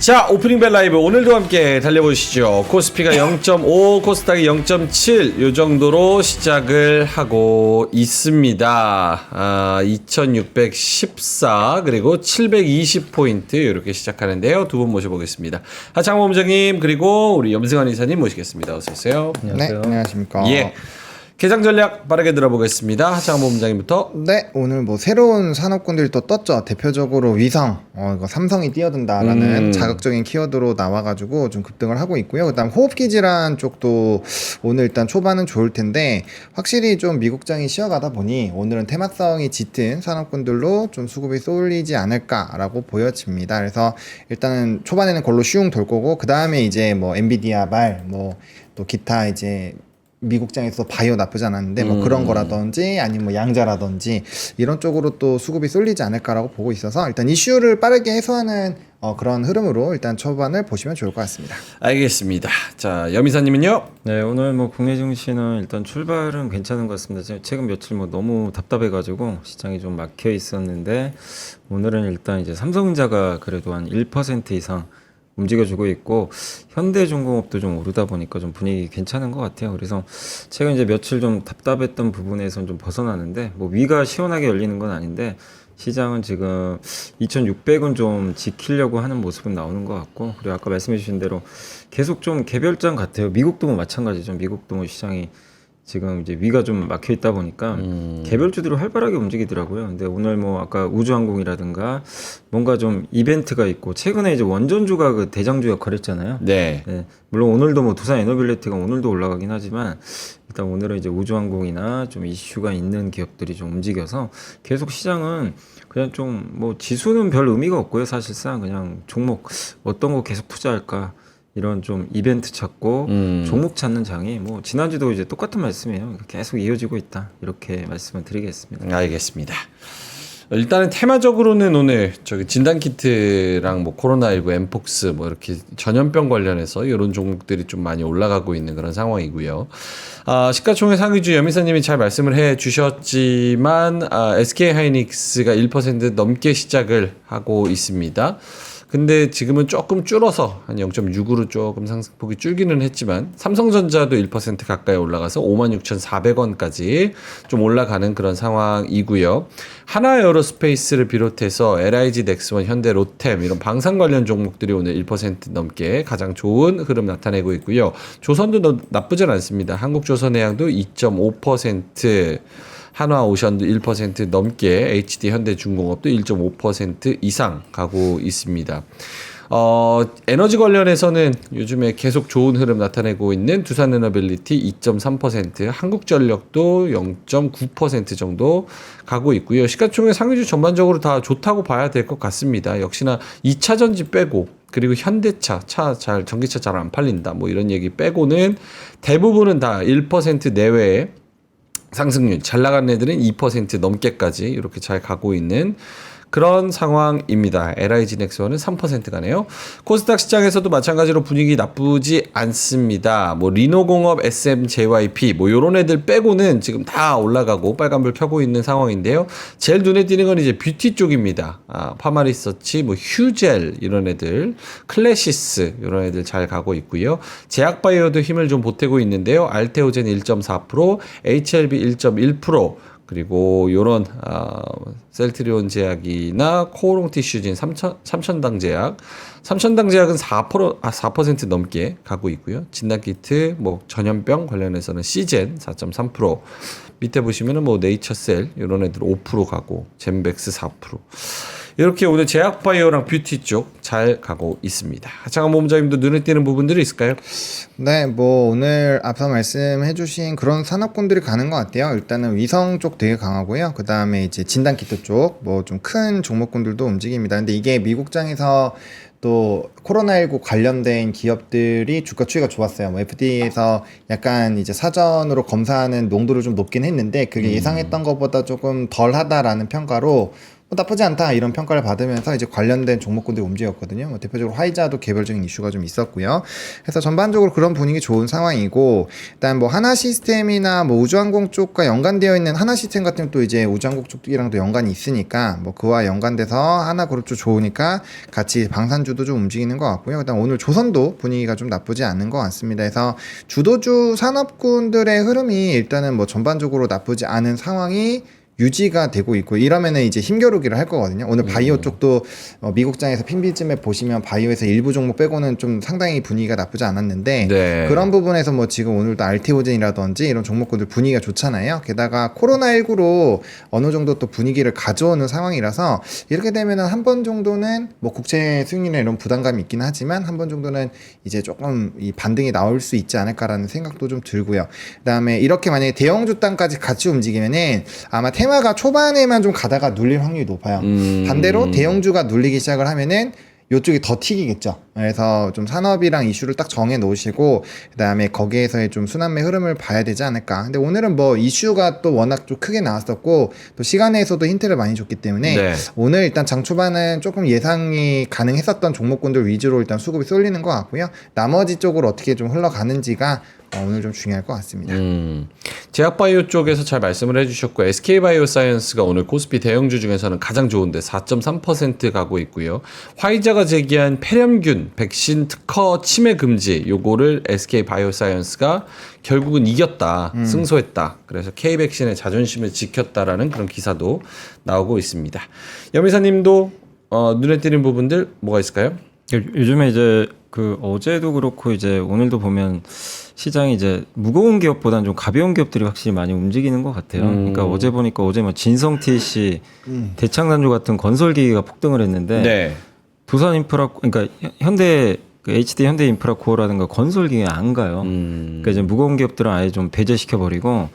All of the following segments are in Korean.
자, 오프닝 벨 라이브 오늘도 함께 달려보시죠. 코스피가 0.5, 코스닥이 0.7 요 정도로 시작을 하고 있습니다. 2614 그리고 720포인트 이렇게 시작하는데요. 두 분 모셔보겠습니다. 하창모 본부장님 그리고 우리 염승환 이사님 모시겠습니다. 어서 오세요. 안녕하세요. 네, 안녕하십니까. 예. 개장 전략 빠르게 들어보겠습니다. 하창모 본부장님부터. 네, 오늘 뭐 새로운 산업군들이 또 떴죠. 대표적으로 위성, 이거 삼성이 뛰어든다라는 자극적인 키워드로 나와가지고 좀 급등을 하고 있고요. 그다음 호흡기 질환 쪽도 오늘 일단 초반은 좋을 텐데 확실히 좀 미국장이 쉬어가다 보니 오늘은 테마성이 짙은 산업군들로 좀 수급이 쏠리지 않을까라고 보여집니다. 그래서 일단은 초반에는 걸로 쉬웅 돌 거고 그 다음에 이제 뭐 엔비디아 말, 뭐 또 기타 이제 미국장에서 바이오 나쁘지 않았는데 뭐 그런 거라든지 아니면 뭐 양자라든지 이런 쪽으로 또 수급이 쏠리지 않을까라고 보고 있어서 일단 이슈를 빠르게 해소하는 그런 흐름으로 일단 초반을 보시면 좋을 것 같습니다. 알겠습니다. 자, 염이사님은요? 네, 오늘 뭐 국내 증시는 일단 출발은 괜찮은 것 같습니다. 최근 며칠 뭐 너무 답답해가지고 시장이 좀 막혀 있었는데 오늘은 일단 이제 삼성전자가 그래도 한 1% 이상 움직여주고 있고 현대중공업도 좀 오르다 보니까 좀 분위기 괜찮은 것 같아요. 그래서 최근 이제 며칠 좀 답답했던 부분에선 좀 벗어나는데 뭐 위가 시원하게 열리는 건 아닌데 시장은 지금 2600은 좀 지키려고 하는 모습은 나오는 것 같고 그리고 아까 말씀해 주신 대로 계속 좀 개별장 같아요. 미국도 뭐 마찬가지죠. 미국도 뭐 시장이 지금 이제 위가 좀 막혀 있다 보니까 개별주들이 활발하게 움직이더라고요. 근데 오늘 뭐 아까 우주항공이라든가 뭔가 좀 이벤트가 있고 최근에 이제 원전주가 그 대장주 역할을 했잖아요. 네. 네. 물론 오늘도 뭐 두산 에너빌리티가 오늘도 올라가긴 하지만 일단 오늘은 이제 우주항공이나 좀 이슈가 있는 기업들이 좀 움직여서 계속 시장은 그냥 좀 뭐 지수는 별 의미가 없고요. 사실상 그냥 종목 어떤 거 계속 투자할까 이런 좀 이벤트 찾고 종목 찾는 장이 뭐 지난주도 이제 똑같은 말씀이에요. 계속 이어지고 있다 이렇게 말씀을 드리겠습니다. 알겠습니다. 일단은 테마적으로는 오늘 저기 진단키트랑 뭐 코로나19, 엠폭스 뭐 이렇게 전염병 관련해서 이런 종목들이 좀 많이 올라가고 있는 그런 상황이고요. 시가총액 상위주 염이사님이 잘 말씀을 해 주셨지만 SK하이닉스가 1% 넘게 시작을 하고 있습니다. 근데 지금은 조금 줄어서 한 0.6으로 조금 상승폭이 줄기는 했지만 삼성전자도 1% 가까이 올라가서 56,400원까지 좀 올라가는 그런 상황이고요. 하나에어로스페이스를 비롯해서 LIG, 넥스원, 현대, 로템 이런 방산 관련 종목들이 오늘 1% 넘게 가장 좋은 흐름 나타내고 있고요. 조선도 나쁘진 않습니다. 한국조선해양도 2.5%, 한화오션도 1% 넘게, HD 현대중공업도 1.5% 이상 가고 있습니다. 에너지 관련해서는 요즘에 계속 좋은 흐름 나타내고 있는 두산에너빌리티 2.3%, 한국전력도 0.9% 정도 가고 있고요. 시가총액 상위주 전반적으로 다 좋다고 봐야 될 것 같습니다. 역시나 2차전지 빼고 그리고 현대차, 전기차 잘 안 팔린다 뭐 이런 얘기 빼고는 대부분은 다 1% 내외에 상승률, 잘 나가는 애들은 2% 넘게까지 이렇게 잘 가고 있는 그런 상황입니다. LIG 넥스원은 3% 가네요. 코스닥 시장에서도 마찬가지로 분위기 나쁘지 않습니다. 뭐 리노공업, SM, JYP 뭐 요런 애들 빼고는 지금 다 올라가고 빨간불 켜고 있는 상황인데요. 제일 눈에 띄는 건 이제 뷰티 쪽입니다. 파마리서치, 뭐 휴젤 이런 애들, 클래시스 이런 애들 잘 가고 있고요. 제약바이오도 힘을 좀 보태고 있는데요. 알테오젠 1.4%, HLB 1.1%, 그리고 요런 셀트리온 제약이나 코오롱 티슈진, 삼천당 제약, 삼천당 제약은 4% 넘게 가고 있고요. 진단키트 뭐 전염병 관련해서는 시젠 4.3%, 밑에 보시면은 뭐 네이처셀 이런 애들 5% 가고, 젠백스 4%. 이렇게 오늘 제약바이오랑 뷰티 쪽 잘 가고 있습니다. 하창한 본부장님도 눈에 띄는 부분들이 있을까요? 네, 뭐 오늘 앞서 말씀해주신 그런 산업군들이 가는 것 같아요. 일단은 위성 쪽 되게 강하고요. 그 다음에 이제 진단키트 쪽 뭐 좀 큰 종목군들도 움직입니다. 근데 이게 미국장에서 또 코로나19 관련된 기업들이 주가 추이가 좋았어요. 뭐 FDA에서 약간 이제 사전으로 검사하는 농도를 좀 높긴 했는데 그게 예상했던 것보다 조금 덜 하다라는 평가로 나쁘지 않다 이런 평가를 받으면서 이제 관련된 종목군들이 움직였거든요. 뭐 대표적으로 화이자도 개별적인 이슈가 좀 있었고요. 그래서 전반적으로 그런 분위기 좋은 상황이고, 일단 뭐 하나 시스템이나 뭐 우주항공 쪽과 연관되어 있는 하나 시스템 같은 경우 또 이제 우주항공 쪽이랑도 연관이 있으니까 뭐 그와 연관돼서 하나 그룹 쪽 좋으니까 같이 방산주도 좀 움직이는 것 같고요. 그다음 오늘 조선도 분위기가 좀 나쁘지 않은 것 같습니다. 그래서 주도주 산업군들의 흐름이 일단은 뭐 전반적으로 나쁘지 않은 상황이 유지가 되고 있고, 이러면은 이제 힘겨루기를 할 거거든요. 오늘 바이오 쪽도 미국장에서 핀비즘에 보시면 바이오에서 일부 종목 빼고는 좀 상당히 분위기가 나쁘지 않았는데, 네. 그런 부분에서 뭐 지금 오늘도 알테오젠이라든지 이런 종목군들 분위기가 좋잖아요. 게다가 코로나19로 어느 정도 또 분위기를 가져오는 상황이라서 이렇게 되면은 한 번 정도는 뭐 국채 수익률이나 이런 부담감이 있긴 하지만 한 번 정도는 이제 조금 이 반등이 나올 수 있지 않을까라는 생각도 좀 들고요. 그다음에 이렇게 만약에 대형주 땅까지 같이 움직이면은 아마 테마가 초반에만 좀 가다가 눌릴 확률이 높아요. 반대로 대형주가 눌리기 시작을 하면은 이쪽이 더 튀기겠죠. 그래서 좀 산업이랑 이슈를 딱 정해 놓으시고, 그 다음에 거기에서의 좀 순환매 흐름을 봐야 되지 않을까. 근데 오늘은 뭐 이슈가 또 워낙 좀 크게 나왔었고, 또 시간에서도 힌트를 많이 줬기 때문에, 네. 오늘 일단 장 초반은 조금 예상이 가능했었던 종목군들 위주로 일단 수급이 쏠리는 것 같고요. 나머지 쪽으로 어떻게 좀 흘러가는지가 오늘 좀 중요할 것 같습니다. 제약바이오 쪽에서 잘 말씀을 해주셨고, SK바이오사이언스가 오늘 코스피 대형주 중에서는 가장 좋은데 4.3% 가고 있고요. 화이자가 제기한 폐렴균 백신 특허 침해 금지, 요거를 SK바이오사이언스가 결국은 이겼다, 승소했다. 그래서 K백신의 자존심을 지켰다라는 그런 기사도 나오고 있습니다. 염의사님도 눈에 띄는 부분들 뭐가 있을까요? 요즘에 이제 그 어제도 그렇고 이제 오늘도 보면 시장이 이제 무거운 기업보다는 좀 가벼운 기업들이 확실히 많이 움직이는 것 같아요. 그러니까 어제 보니까 어제 뭐 진성 TC, 대창단조 같은 건설기기가 폭등을 했는데 네. 두산인프라, 그러니까 현대 그 HD 현대인프라코어라든가 건설기가 안 가요. 그러니까 이제 무거운 기업들은 아예 좀 배제시켜 버리고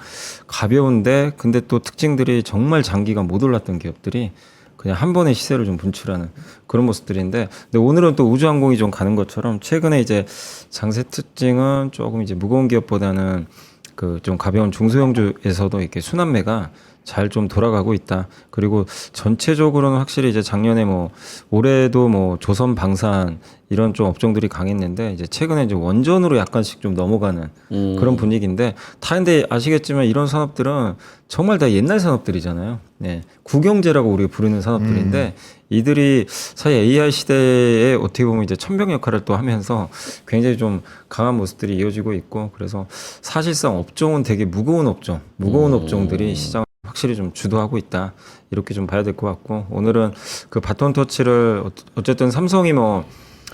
가벼운데 근데 또 특징들이 정말 장기간 못 올랐던 기업들이 그냥 한 번에 시세를 좀 분출하는 그런 모습들인데, 근데 오늘은 또 우주항공이 좀 가는 것처럼 최근에 이제 장세 특징은 조금 이제 무거운 기업보다는 그 좀 가벼운 중소형주에서도 이렇게 순환매가 잘 좀 돌아가고 있다. 그리고 전체적으로는 확실히 이제 작년에 뭐 올해도 뭐 조선 방산 이런 좀 업종들이 강했는데 이제 최근에 이제 원전으로 약간씩 좀 넘어가는 그런 분위기인데, 다른데 아시겠지만 이런 산업들은 정말 다 옛날 산업들이잖아요. 네. 구경제라고 우리가 부르는 산업들인데 이들이 사실 AI 시대에 어떻게 보면 이제 천병 역할을 또 하면서 굉장히 좀 강한 모습들이 이어지고 있고, 그래서 사실상 업종은 되게 무거운 업종들이 시장을 확실히 좀 주도하고 있다, 이렇게 좀 봐야 될 것 같고, 오늘은 그 바톤 터치를 어쨌든 삼성이 뭐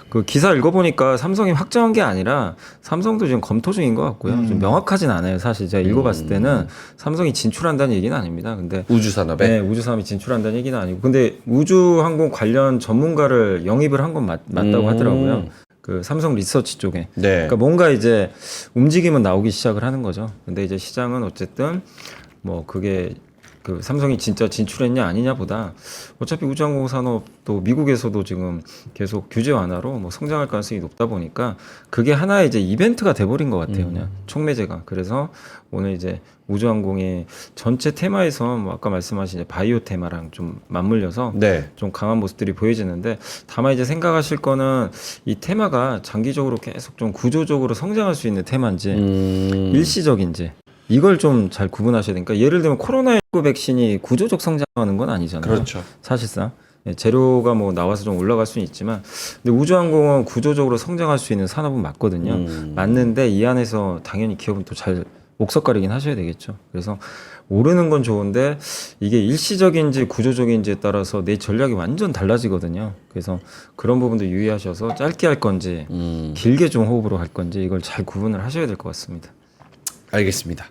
그 기사 읽어보니까 삼성이 확정한 게 아니라 삼성도 지금 검토 중인 것 같고요. 좀 명확하진 않아요. 사실 제가 읽어봤을 때는 삼성이 진출한다는 얘기는 아닙니다. 근데 우주산업에? 네, 우주산업이 진출한다는 얘기는 아니고, 근데 우주항공 관련 전문가를 영입을 한 건 맞다고 하더라고요. 그 삼성 리서치 쪽에. 네. 그러니까 뭔가 이제 움직임은 나오기 시작을 하는 거죠. 근데 이제 시장은 어쨌든 뭐 그게 그 삼성이 진짜 진출했냐 아니냐보다 어차피 우주항공 산업도 미국에서도 지금 계속 규제 완화로 뭐 성장할 가능성이 높다 보니까 그게 하나의 이제 이벤트가 돼버린 것 같아요. 그냥 촉매제가. 그래서 오늘 이제 우주항공의 전체 테마에서 뭐 아까 말씀하신 이제 바이오 테마랑 좀 맞물려서 네. 좀 강한 모습들이 보여지는데, 다만 이제 생각하실 거는 이 테마가 장기적으로 계속 좀 구조적으로 성장할 수 있는 테마인지 일시적인지 이걸 좀 잘 구분하셔야 되니까, 예를 들면 코로나19 백신이 구조적 성장하는 건 아니잖아요. 그렇죠. 사실상 재료가 뭐 나와서 좀 올라갈 수는 있지만, 근데 우주항공은 구조적으로 성장할 수 있는 산업은 맞거든요. 맞는데 이 안에서 당연히 기업은 또 잘 옥석가리긴 하셔야 되겠죠. 그래서 오르는 건 좋은데 이게 일시적인지 구조적인지에 따라서 내 전략이 완전 달라지거든요. 그래서 그런 부분도 유의하셔서 짧게 할 건지 길게 좀 호흡으로 할 건지 이걸 잘 구분을 하셔야 될 것 같습니다. 알겠습니다.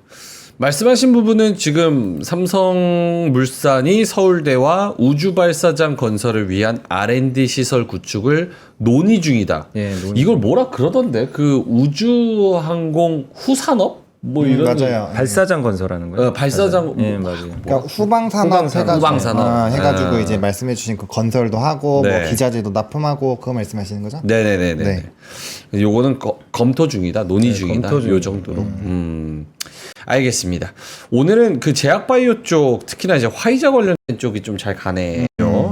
말씀하신 부분은 지금 삼성물산이 서울대와 우주발사장 건설을 위한 R&D 시설 구축을 논의 중이다. 예, 논의. 이걸 뭐라 그러던데? 그 우주항공 후산업? 뭐 이런 맞아요. 발사장 건설하는 거예요? 발사장 예, 맞아요. 그러니까 후방산업 해가지고, 후방산업. 해가지고 아. 이제 말씀해주신 그 건설도 하고 네. 뭐 기자재도 납품하고 그거 말씀하시는 거죠? 네네네네. 네. 요거는 검토 중이다, 논의 중이다, 검토 중. 요 정도로. 알겠습니다. 오늘은 그 제약바이오 쪽, 특히나 이제 화이자 관련된 쪽이 좀 잘 가네요.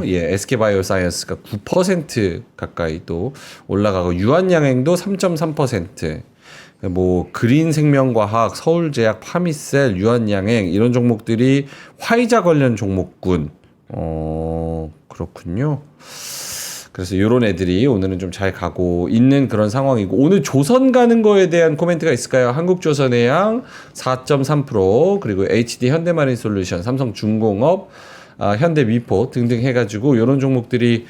예, SK바이오사이언스가 9% 가까이 또 올라가고 유한양행도 3.3%. 뭐 그린생명과학, 서울제약, 파미셀, 유한양행 이런 종목들이 화이자 관련 종목군. 그렇군요. 그래서 이런 애들이 오늘은 좀 잘 가고 있는 그런 상황이고 오늘 조선 가는 거에 대한 코멘트가 있을까요? 한국조선해양 4.3% 그리고 HD 현대마린솔루션, 삼성중공업, 현대미포 등등 해가지고 이런 종목들이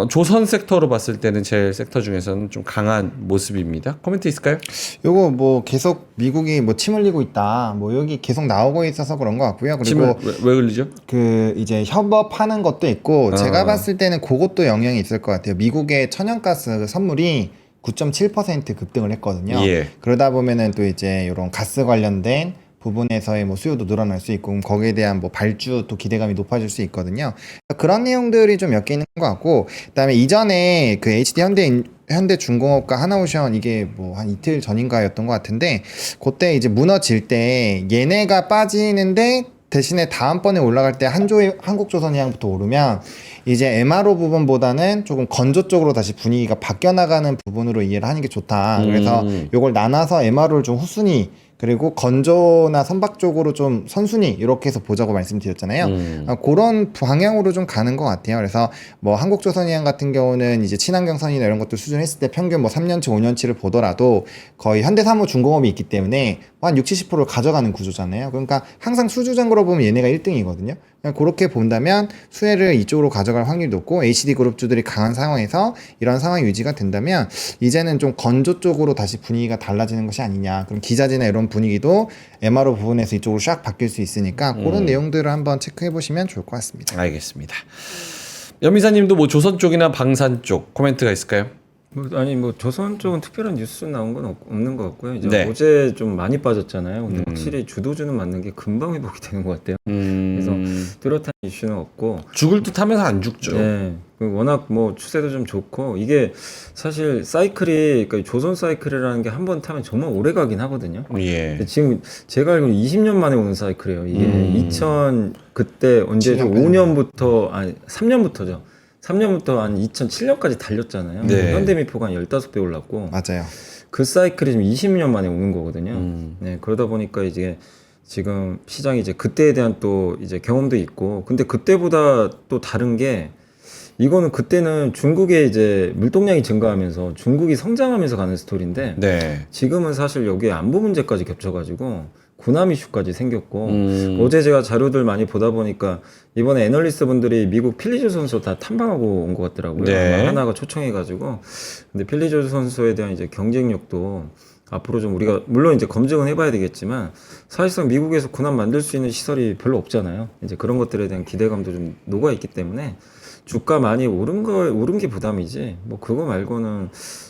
조선 섹터로 봤을 때는 제일 섹터 중에서는 좀 강한 모습입니다. 코멘트 있을까요? 요거 뭐 계속 미국이 뭐 침 흘리고 있다. 뭐 여기 계속 나오고 있어서 그런 것 같고요. 그리고 침을 왜 흘리죠? 그 이제 협업하는 것도 있고 제가 봤을 때는 그것도 영향이 있을 것 같아요. 미국의 천연가스 선물이 9.7% 급등을 했거든요. 예. 그러다 보면은 또 이제 이런 가스 관련된 부분에서의 뭐 수요도 늘어날 수 있고 그럼 거기에 대한 뭐 발주 또 기대감이 높아질 수 있거든요. 그런 내용들이 좀 몇 개 있는 것 같고 그다음에 이전에 그 HD 현대중공업과 하나오션 이게 뭐 한 이틀 전인가였던 것 같은데 그때 이제 무너질 때 얘네가 빠지는데 대신에 다음번에 올라갈 때 한국조선해양부터 오르면 이제 MRO 부분보다는 조금 건조 쪽으로 다시 분위기가 바뀌어 나가는 부분으로 이해를 하는 게 좋다. 그래서 요걸 나눠서 MRO를 좀 후순위 그리고 건조나 선박 쪽으로 좀 선순위 이렇게 해서 보자고 말씀드렸잖아요. 그런 방향으로 좀 가는 것 같아요. 그래서 뭐 한국조선해양 같은 경우는 이제 친환경선이나 이런 것들 수준했을 때 평균 뭐 3년치, 5년치를 보더라도 거의 현대사무중공업이 있기 때문에 한 60, 70%를 가져가는 구조잖아요. 그러니까 항상 수주장으로 보면 얘네가 1등이거든요. 그렇게 본다면 수혜를 이쪽으로 가져갈 확률이 높고 HD그룹주들이 강한 상황에서 이런 상황이 유지가 된다면 이제는 좀 건조 쪽으로 다시 분위기가 달라지는 것이 아니냐. 그럼 기자재나 이런 분위기도 MRO 부분에서 이쪽으로 샥 바뀔 수 있으니까 그런 내용들을 한번 체크해 보시면 좋을 것 같습니다. 알겠습니다. 연미사님도 뭐 조선 쪽이나 방산 쪽 코멘트가 있을까요? 뭐 조선 쪽은 특별한 뉴스 나온 건 없는 것 같고요. 이제 네. 어제 좀 많이 빠졌잖아요. 근데 확실히 주도주는 맞는 게 금방 회복이 되는 것 같아요. 그래서 뚜렷한 이슈는 없고 죽을 듯 하면서 안 죽죠. 네, 워낙 뭐 추세도 좀 좋고 이게 사실 사이클이 그러니까 조선 사이클이라는 게 한 번 타면 정말 오래 가긴 하거든요. 예. 근데 지금 제가 알기로는 20년 만에 오는 사이클이에요. 이게 2000 그때 언제죠? 5년부터 아니 3년부터죠. 3년부터 한 2007년까지 달렸잖아요. 네. 현대미포가 한 15배 올랐고 맞아요. 그 사이클이 지금 20년 만에 오는 거거든요. 네, 그러다 보니까 이제 지금 시장이 이제 그때에 대한 또 이제 경험도 있고 근데 그때보다 또 다른 게 이거는 그때는 중국의 이제 물동량이 증가하면서 중국이 성장하면서 가는 스토리인데 네. 지금은 사실 여기에 안보 문제까지 겹쳐가지고 군함 이슈까지 생겼고 어제 제가 자료들 많이 보다 보니까 이번에 애널리스트 분들이 미국 필리조 선수 다 탐방하고 온 것 같더라고요. 네. 아마 하나가 초청해가지고 근데 필리조 선수에 대한 이제 경쟁력도 앞으로 좀 우리가 물론 이제 검증은 해봐야 되겠지만 사실상 미국에서 군함 만들 수 있는 시설이 별로 없잖아요. 이제 그런 것들에 대한 기대감도 좀 녹아 있기 때문에 주가 많이 오른 게 부담이지 뭐 그거 말고는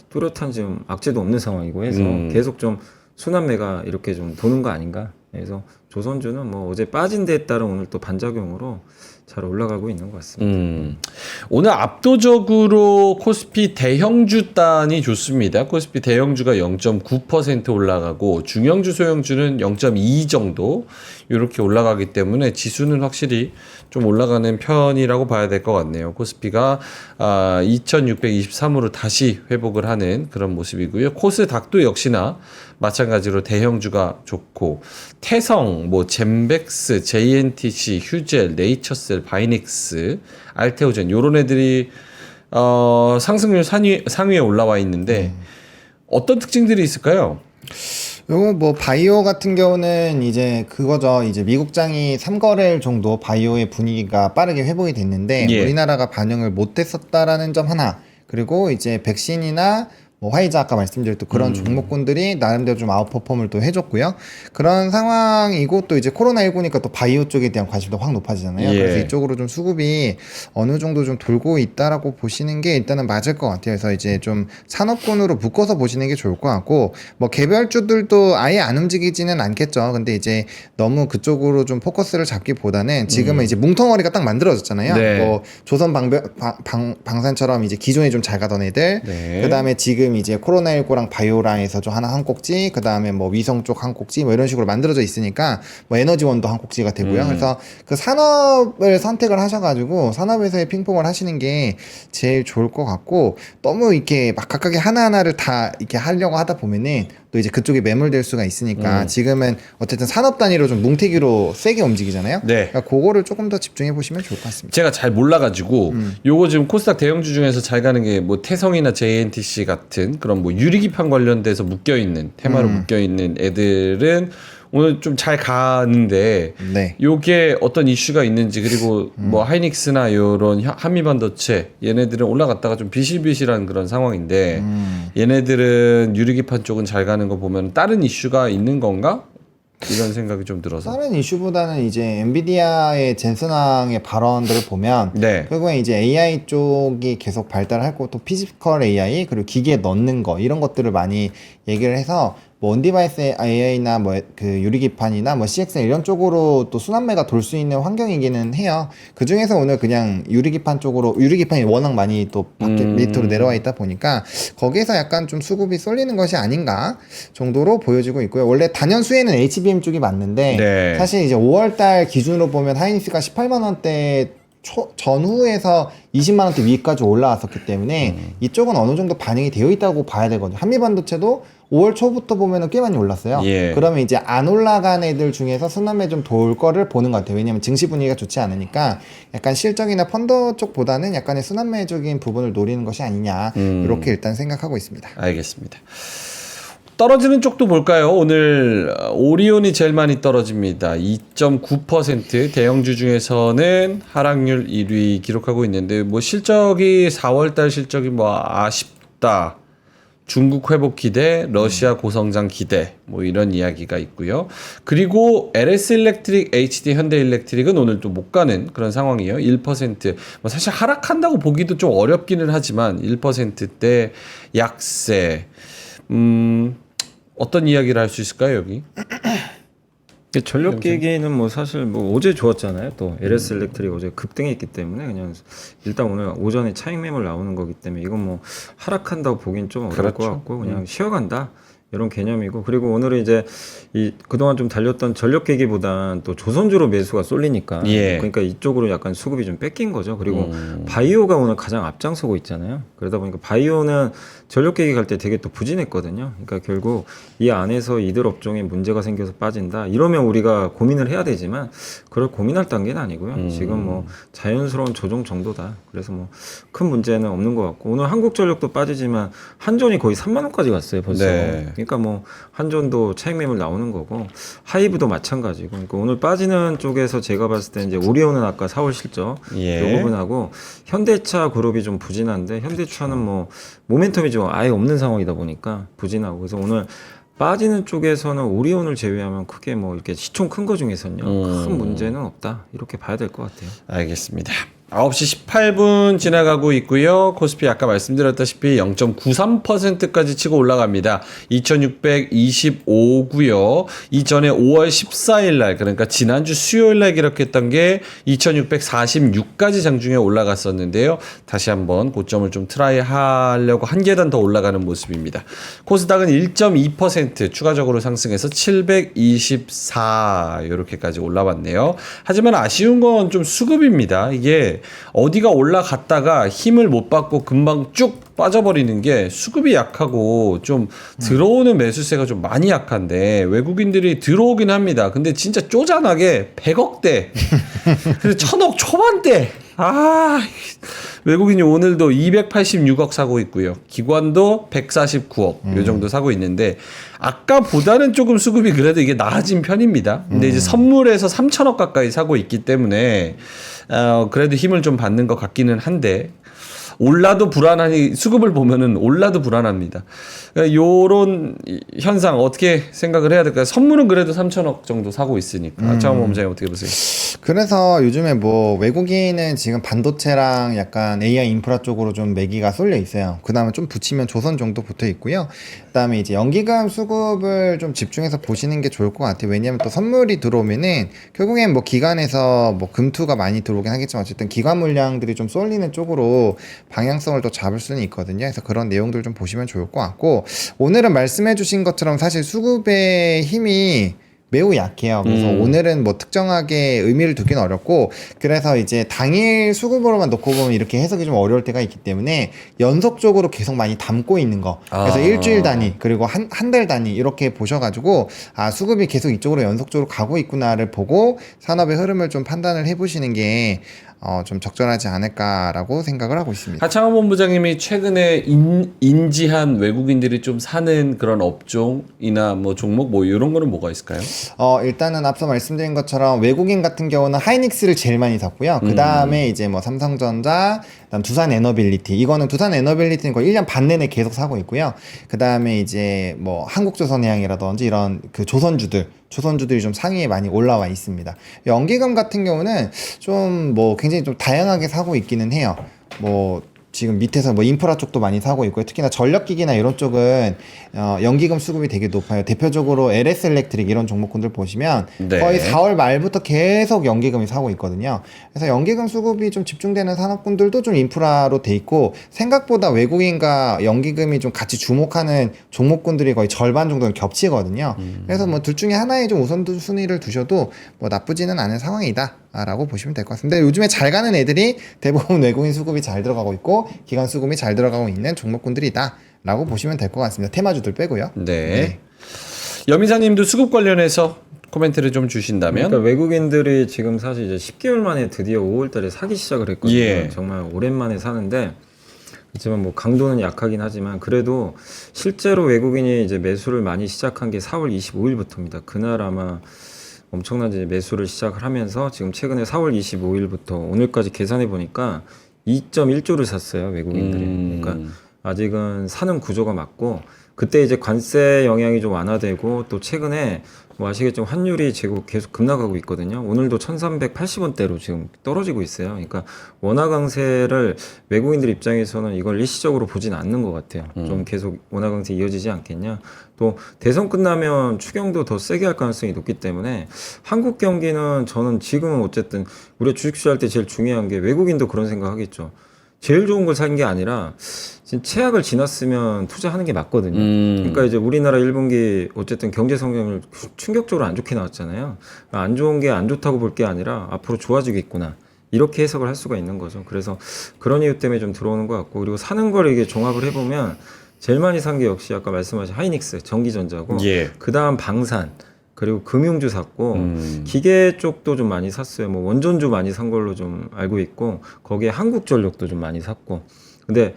뚜렷한 지금 악재도 없는 상황이고 해서 계속 좀 순환매가 이렇게 좀 도는 거 아닌가. 그래서 조선주는 뭐 어제 빠진 데에 따른 오늘 또 반작용으로 잘 올라가고 있는 것 같습니다. 오늘 압도적으로 코스피 대형주 단이 좋습니다. 코스피 대형주가 0.9% 올라가고 중형주 소형주는 0.2 정도 이렇게 올라가기 때문에 지수는 확실히 좀 올라가는 편이라고 봐야 될 것 같네요. 코스피가 2623으로 다시 회복을 하는 그런 모습이고요. 코스닥도 역시나 마찬가지로 대형주가 좋고 태성, 뭐 젠백스, JNTC, 휴젤, 네이처셀, 바이닉스, 알테오젠 요런 애들이 상승률 상위에 올라와 있는데 어떤 특징들이 있을까요? 요거 뭐 바이오 같은 경우는 이제 그거죠. 이제 미국장이 3거래일 정도 바이오의 분위기가 빠르게 회복이 됐는데 예. 우리나라가 반영을 못했었다라는 점 하나. 그리고 이제 백신이나 뭐 화이자 아까 말씀드렸던 그런 종목군들이 나름대로 좀 아웃퍼폼을 또 해줬고요. 그런 상황이고 또 이제 코로나19니까 또 바이오 쪽에 대한 관심도 확 높아지잖아요. 예. 그래서 이쪽으로 좀 수급이 어느 정도 좀 돌고 있다라고 보시는 게 일단은 맞을 것 같아요. 그래서 이제 좀 산업군으로 묶어서 보시는 게 좋을 것 같고 뭐 개별주들도 아예 안 움직이지는 않겠죠. 근데 이제 너무 그쪽으로 좀 포커스를 잡기보다는 지금은 이제 뭉텅어리가 딱 만들어졌잖아요. 네. 뭐 조선 방산처럼 이제 기존에 좀 잘 가던 애들, 네. 그다음에 지금 지금 이제 코로나19랑 바이오랑에서 좀 하나 한 꼭지, 그 다음에 뭐 위성 쪽 한 꼭지, 뭐 이런 식으로 만들어져 있으니까 뭐 에너지원도 한 꼭지가 되고요. 그래서 그 산업을 선택을 하셔가지고 산업에서의 핑퐁을 하시는 게 제일 좋을 것 같고, 너무 이렇게 막 각각의 하나하나를 다 이렇게 하려고 하다 보면은 또 이제 그쪽에 매몰될 수가 있으니까 지금은 어쨌든 산업 단위로 좀 뭉태기로 세게 움직이잖아요. 네. 그러니까 그거를 조금 더 집중해 보시면 좋을 것 같습니다. 제가 잘 몰라가지고 요거 지금 코스닥 대형주 중에서 잘 가는 게 뭐 태성이나 JNTC 같은 그런 뭐 유리기판 관련돼서 묶여있는 테마로 묶여있는 애들은 오늘 좀 잘 가는데 네. 요게 어떤 이슈가 있는지, 그리고 뭐 하이닉스나 요런 한미반도체 얘네들은 올라갔다가 좀 비실비실한 그런 상황인데 얘네들은 유리기판 쪽은 잘 가는 거 보면 다른 이슈가 있는 건가? 이런 생각이 좀 들어서. 다른 이슈보다는 이제 엔비디아의 젠슨왕의 발언들을 보면 네. 결국엔 이제 AI 쪽이 계속 발달할 거고, 또 피지컬 AI 그리고 기계에 넣는 거 이런 것들을 많이 얘기를 해서 뭐 온디바이스 AI나 뭐 그 유리기판이나 뭐 CXL 이런 쪽으로 또 순환매가 돌 수 있는 환경이기는 해요. 그 중에서 오늘 그냥 유리기판 쪽으로, 유리기판이 워낙 많이 또 밖에 밑으로 내려와 있다 보니까 거기에서 약간 좀 수급이 쏠리는 것이 아닌가 정도로 보여지고 있고요. 원래 단연수에는 HBM 쪽이 맞는데 네. 사실 이제 5월달 기준으로 보면 하이닉스가 18만 원대 전후에서 20만 원대 위까지 올라왔었기 때문에 이쪽은 어느 정도 반영이 되어 있다고 봐야 되거든요. 한미반도체도 5월 초부터 보면은 꽤 많이 올랐어요. 예. 그러면 이제 안 올라간 애들 중에서 순환매 좀 돌 거를 보는 것 같아요. 왜냐면 증시 분위기가 좋지 않으니까 약간 실적이나 펀더 쪽보다는 약간의 순환매적인 부분을 노리는 것이 아니냐, 이렇게 일단 생각하고 있습니다. 알겠습니다. 떨어지는 쪽도 볼까요? 오늘 오리온이 제일 많이 떨어집니다. 2.9%. 대형주 중에서는 하락률 1위 기록하고 있는데, 뭐 실적이 4월달 실적이 뭐 아쉽다, 중국 회복 기대, 러시아 고성장 기대, 뭐 이런 이야기가 있고요. 그리고 LS 일렉트릭, HD 현대 일렉트릭은 오늘 또 못 가는 그런 상황이에요. 1%. 뭐 사실 하락한다고 보기도 좀 어렵기는 하지만 1%대 약세. 어떤 이야기를 할 수 있을까요, 여기? 전력기기는 뭐 사실 뭐 어제 좋았잖아요. 또 LS 일렉트릭 어제 급등했기 때문에 그냥 일단 오늘 오전에 차익 매물 나오는 거기 때문에 이건 뭐 하락한다고 보긴 좀 어려울 그렇죠. 것 같고 그냥 쉬어간다 이런 개념이고, 그리고 오늘은 이제 이 그동안 좀 달렸던 전력기기보단 또 조선주로 매수가 쏠리니까 예. 그러니까 이쪽으로 약간 수급이 좀 뺏긴 거죠. 그리고 바이오가 오늘 가장 앞장서고 있잖아요. 그러다 보니까 바이오는 전력기기 갈 때 되게 또 부진했거든요. 그러니까 결국 이 안에서 이들 업종에 문제가 생겨서 빠진다 이러면 우리가 고민을 해야 되지만 그걸 고민할 단계는 아니고요. 지금 뭐 자연스러운 조정 정도다. 그래서 뭐 큰 문제는 없는 것 같고, 오늘 한국전력도 빠지지만 한전이 거의 3만 원까지 갔어요 벌써. 네. 그러니까 뭐 한전도 차익 매물 나오는 거고 하이브도 마찬가지고, 그러니까 오늘 빠지는 쪽에서 제가 봤을 때 이제 오리온은 아까 4월 실적 예. 이 부분하고 현대차 그룹이 좀 부진한데 현대차는 뭐 모멘텀이 좀 아예 없는 상황이다 보니까 부진하고, 그래서 오늘 빠지는 쪽에서는 오리온을 제외하면 크게 뭐 이렇게 시총 큰 거 중에서는요 큰 문제는 없다 이렇게 봐야 될 것 같아요. 알겠습니다. 9시 18분 지나가고 있고요. 코스피 아까 말씀드렸다시피 0.93%까지 치고 올라갑니다. 2625고요. 이전에 5월 14일 날, 그러니까 지난주 수요일 날 기록했던 게 2646까지 장중에 올라갔었는데요. 다시 한번 고점을 좀 트라이 하려고 한 계단 더 올라가는 모습입니다. 코스닥은 1.2% 추가적으로 상승해서 724 이렇게까지 올라왔네요. 하지만 아쉬운 건 좀 수급입니다. 이게 어디가 올라갔다가 힘을 못 받고 금방 쭉 빠져버리는 게 수급이 약하고 좀 들어오는 매수세가 좀 많이 약한데, 외국인들이 들어오긴 합니다. 근데 진짜 쪼잔하게 100억대, 그래서 1000억 초반대. 외국인이 오늘도 286억 사고 있고요. 기관도 149억 요 정도 사고 있는데, 아까보다는 조금 수급이 그래도 이게 나아진 편입니다. 근데 이제 선물에서 3천억 가까이 사고 있기 때문에 그래도 힘을 좀 받는 것 같기는 한데, 올라도 불안하니 수급을 보면은 올라도 불안합니다. 그러니까 요런 현상 어떻게 생각을 해야 될까요? 선물은 그래도 3천억 정도 사고 있으니까. 차원 범장님 어떻게 보세요? 그래서 요즘에 뭐 외국인은 지금 반도체랑 약간 AI 인프라 쪽으로 좀 매기가 쏠려 있어요. 그 다음에 좀 붙이면 조선 정도 붙어 있고요. 그 다음에 이제 연기금 수급을 좀 집중해서 보시는 게 좋을 것 같아요. 왜냐하면 또 선물이 들어오면은 결국엔 뭐 기관에서 뭐 금투가 많이 들어오긴 하겠지만 어쨌든 기관 물량들이 좀 쏠리는 쪽으로 방향성을 또 잡을 수는 있거든요. 그래서 그런 내용들 좀 보시면 좋을 것 같고, 오늘은 말씀해 주신 것처럼 사실 수급의 힘이 매우 약해요. 그래서 오늘은 뭐 특정하게 의미를 두기는 어렵고, 그래서 이제 당일 수급으로만 놓고 보면 이렇게 해석이 좀 어려울 때가 있기 때문에 연속적으로 계속 많이 담고 있는 거. 그래서 일주일 단위 그리고 한 달 단위 이렇게 보셔가지고 수급이 계속 이쪽으로 연속적으로 가고 있구나를 보고 산업의 흐름을 좀 판단을 해보시는 게 좀 적절하지 않을까라고 생각을 하고 있습니다. 하창원 본부장님이 최근에 인지한 외국인들이 좀 사는 그런 업종이나 뭐 종목 뭐 이런 거는 뭐가 있을까요? 일단은 앞서 말씀드린 것처럼 외국인 같은 경우는 하이닉스를 제일 많이 샀고요. 그 다음에 이제 뭐 삼성전자, 그다음 두산 에너빌리티. 이거는 두산 에너빌리티는 거의 1년 반 내내 계속 사고 있고요. 그 다음에 이제 뭐 한국조선해양이라든지 이런 그 조선주들이 좀 상위에 많이 올라와 있습니다. 연기금 같은 경우는 좀 뭐 굉장히 좀 다양하게 사고 있기는 해요. 뭐 지금 밑에서 뭐 인프라 쪽도 많이 사고 있고요. 특히나 전력기기나 이런 쪽은 연기금 수급이 되게 높아요. 대표적으로 LS 일렉트릭 이런 종목군들 보시면 네. 거의 4월 말부터 계속 연기금이 사고 있거든요. 그래서 연기금 수급이 좀 집중되는 산업군들도 좀 인프라로 돼 있고, 생각보다 외국인과 연기금이 좀 같이 주목하는 종목군들이 거의 절반 정도는 겹치거든요. 그래서 뭐 둘 중에 하나에 좀 우선순위를 두셔도 뭐 나쁘지는 않은 상황이다 라고 보시면 될 것 같습니다. 요즘에 잘 가는 애들이 대부분 외국인 수급이 잘 들어가고 있고 기관 수급이 잘 들어가고 있는 종목군들이다 라고 보시면 될 것 같습니다. 테마주들 빼고요. 네. 여미사님도 수급 관련해서 코멘트를 좀 주신다면? 그러니까 외국인들이 지금 사실 이제 10개월 만에 드디어 5월달에 사기 시작을 했거든요. 예. 정말 오랜만에 사는데, 하지만 뭐 강도는 약하긴 하지만 그래도 실제로 외국인이 이제 매수를 많이 시작한 게 4월 25일부터입니다. 그날 아마 엄청난 이제 매수를 시작을 하면서 지금 최근에 4월 25일부터 오늘까지 계산해 보니까 2.1조를 샀어요, 외국인들이. 그러니까 아직은 사는 구조가 맞고, 그때 이제 관세 영향이 좀 완화되고, 또 최근에 뭐 아시겠지만 환율이 지금 계속 급락하고 있거든요. 오늘도 1380원대로 지금 떨어지고 있어요. 그러니까 원화 강세를 외국인들 입장에서는 이걸 일시적으로 보진 않는 것 같아요. 좀 계속 원화 강세 이어지지 않겠냐. 또 대선 끝나면 추경도 더 세게 할 가능성이 높기 때문에 한국 경기는 저는 지금은 어쨌든 우리가 주식 투자할 때 제일 중요한 게, 외국인도 그런 생각 하겠죠. 제일 좋은 걸 산 게 아니라 지금 최악을 지났으면 투자하는 게 맞거든요. 그러니까 이제 우리나라 1분기 어쨌든 경제 성장률 충격적으로 안 좋게 나왔잖아요. 안 좋은 게 안 좋다고 볼 게 아니라 앞으로 좋아지겠구나, 이렇게 해석을 할 수가 있는 거죠. 그래서 그런 이유 때문에 좀 들어오는 것 같고, 그리고 사는 걸 이게 종합을 해보면 제일 많이 산 게 역시 아까 말씀하신 하이닉스 전기전자고, 예. 그 다음 방산, 그리고 금융주 샀고, 기계 쪽도 좀 많이 샀어요. 뭐 원전주 많이 산 걸로 좀 알고 있고, 거기에 한국전력도 좀 많이 샀고. 근데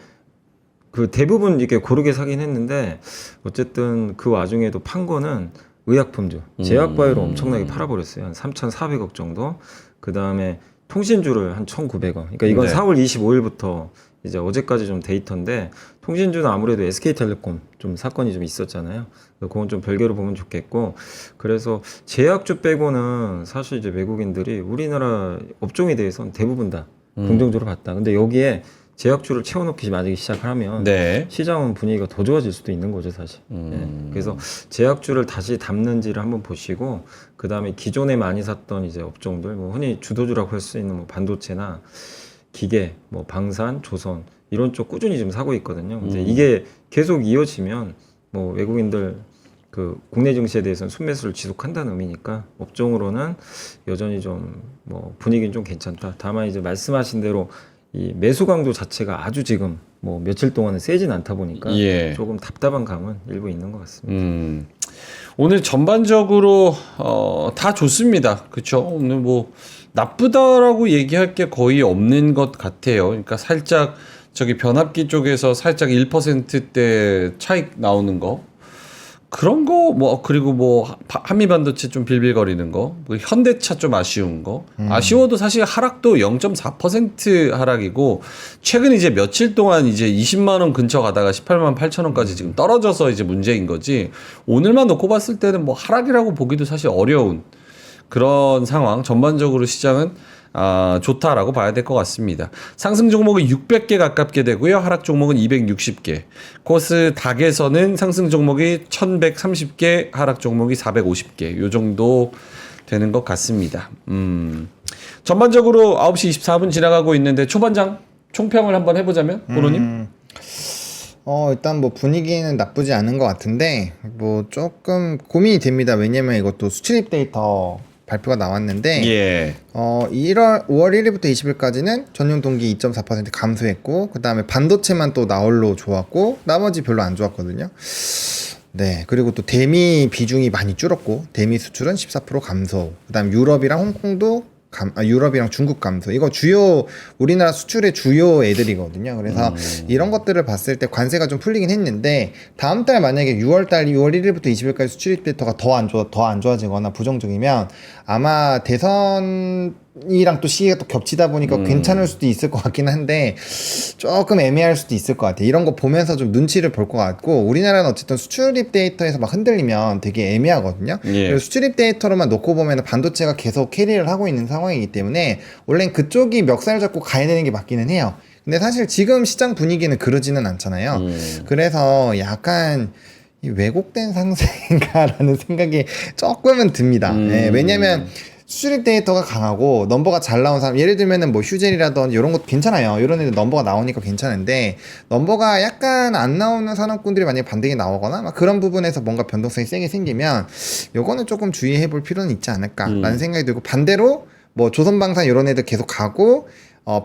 그 대부분 이렇게 고르게 사긴 했는데, 어쨌든 그 와중에도 판 거는 의약품주, 제약바이오를 엄청나게 팔아버렸어요. 한 3,400억 정도. 그 다음에 통신주를 한 1,900억. 그러니까 이건 네. 4월 25일부터 이제 어제까지 좀 데이터인데, 통신주는 아무래도 SK텔레콤 좀 사건이 좀 있었잖아요. 그건 좀 별개로 보면 좋겠고, 그래서 제약주 빼고는 사실 이제 외국인들이 우리나라 업종에 대해서는 대부분 다 긍정적으로 봤다. 근데 여기에 제약주를 채워넣기 만약에 시작을 하면 네. 시장은 분위기가 더 좋아질 수도 있는 거죠, 사실. 예. 그래서 제약주를 다시 담는지를 한번 보시고, 그 다음에 기존에 많이 샀던 이제 업종들, 뭐 흔히 주도주라고 할 수 있는 뭐 반도체나 기계, 뭐 방산, 조선 이런 쪽 꾸준히 지금 사고 있거든요. 근데 이게 계속 이어지면 뭐 외국인들 그 국내 증시에 대해서는 순매수를 지속한다는 의미니까 업종으로는 여전히 좀 뭐 분위기는 좀 괜찮다. 다만 이제 말씀하신 대로 이 매수 강도 자체가 아주 지금 뭐 며칠 동안은 세진 않다 보니까 예. 조금 답답한 감은 일부 있는 것 같습니다. 오늘 전반적으로 다 좋습니다. 그렇죠? 오늘 뭐 나쁘다라고 얘기할 게 거의 없는 것 같아요. 그러니까 살짝 저기 변압기 쪽에서 살짝 1%대 차익 나오는 거, 그런 거, 뭐 그리고 뭐 한미반도체 좀 빌빌거리는 거, 뭐 현대차 좀 아쉬운 거, 아쉬워도 사실 하락도 0.4% 하락이고, 최근 이제 며칠 동안 이제 20만 원 근처 가다가 18만 8천 원까지 지금 떨어져서 이제 문제인 거지, 오늘만 놓고 봤을 때는 뭐 하락이라고 보기도 사실 어려운 그런 상황. 전반적으로 시장은 좋다라고 봐야 될 것 같습니다. 상승 종목은 600개 가깝게 되고요. 하락 종목은 260개. 코스닥에서는 상승 종목이 1130개, 하락 종목이 450개. 요 정도 되는 것 같습니다. 전반적으로 9시 24분 지나가고 있는데 초반장 총평을 한번 해보자면 오로님. 일단 뭐 분위기는 나쁘지 않은 것 같은데 뭐 조금 고민이 됩니다. 왜냐면 이것도 수출입 데이터 발표가 나왔는데 예. 5월 1일부터 20일까지는 전년 동기 2.4% 감소했고 그 다음에 반도체만 또 나홀로 좋았고 나머지 별로 안 좋았거든요. 네, 그리고 또 대미 비중이 많이 줄었고 대미 수출은 14% 감소. 그다음 유럽이랑 홍콩도 유럽이랑 중국 감소. 이거 주요 우리나라 수출의 주요 애들이거든요. 그래서 이런 것들을 봤을 때 관세가 좀 풀리긴 했는데 다음 달 만약에 6월 1일부터 20일까지 수출입 데이터가 더 안 좋아지거나 부정적이면 아마 대선이랑 또 시기가 또 겹치다 보니까 괜찮을 수도 있을 것 같긴 한데 조금 애매할 수도 있을 것 같아요. 이런 거 보면서 좀 눈치를 볼 것 같고 우리나라는 어쨌든 수출입 데이터에서 막 흔들리면 되게 애매하거든요. 예. 그래서 수출입 데이터로만 놓고 보면 반도체가 계속 캐리를 하고 있는 상황이기 때문에 원래는 그쪽이 멱살 잡고 가야 되는 게 맞기는 해요. 근데 사실 지금 시장 분위기는 그러지는 않잖아요. 그래서 약간 이 왜곡된 상승인가라는 생각이 조금은 듭니다. 네, 왜냐면 수출입 데이터가 강하고 넘버가 잘 나온 사람, 예를 들면은 뭐 휴젤이라든지 이런 것도 괜찮아요. 이런 애들 넘버가 나오니까 괜찮은데 넘버가 약간 안 나오는 산업군들이 만약에 반등이 나오거나 막 그런 부분에서 뭔가 변동성이 세게 생기면 요거는 조금 주의해 볼 필요는 있지 않을까라는 생각이 들고 반대로 뭐 조선방산 이런 애들 계속 가고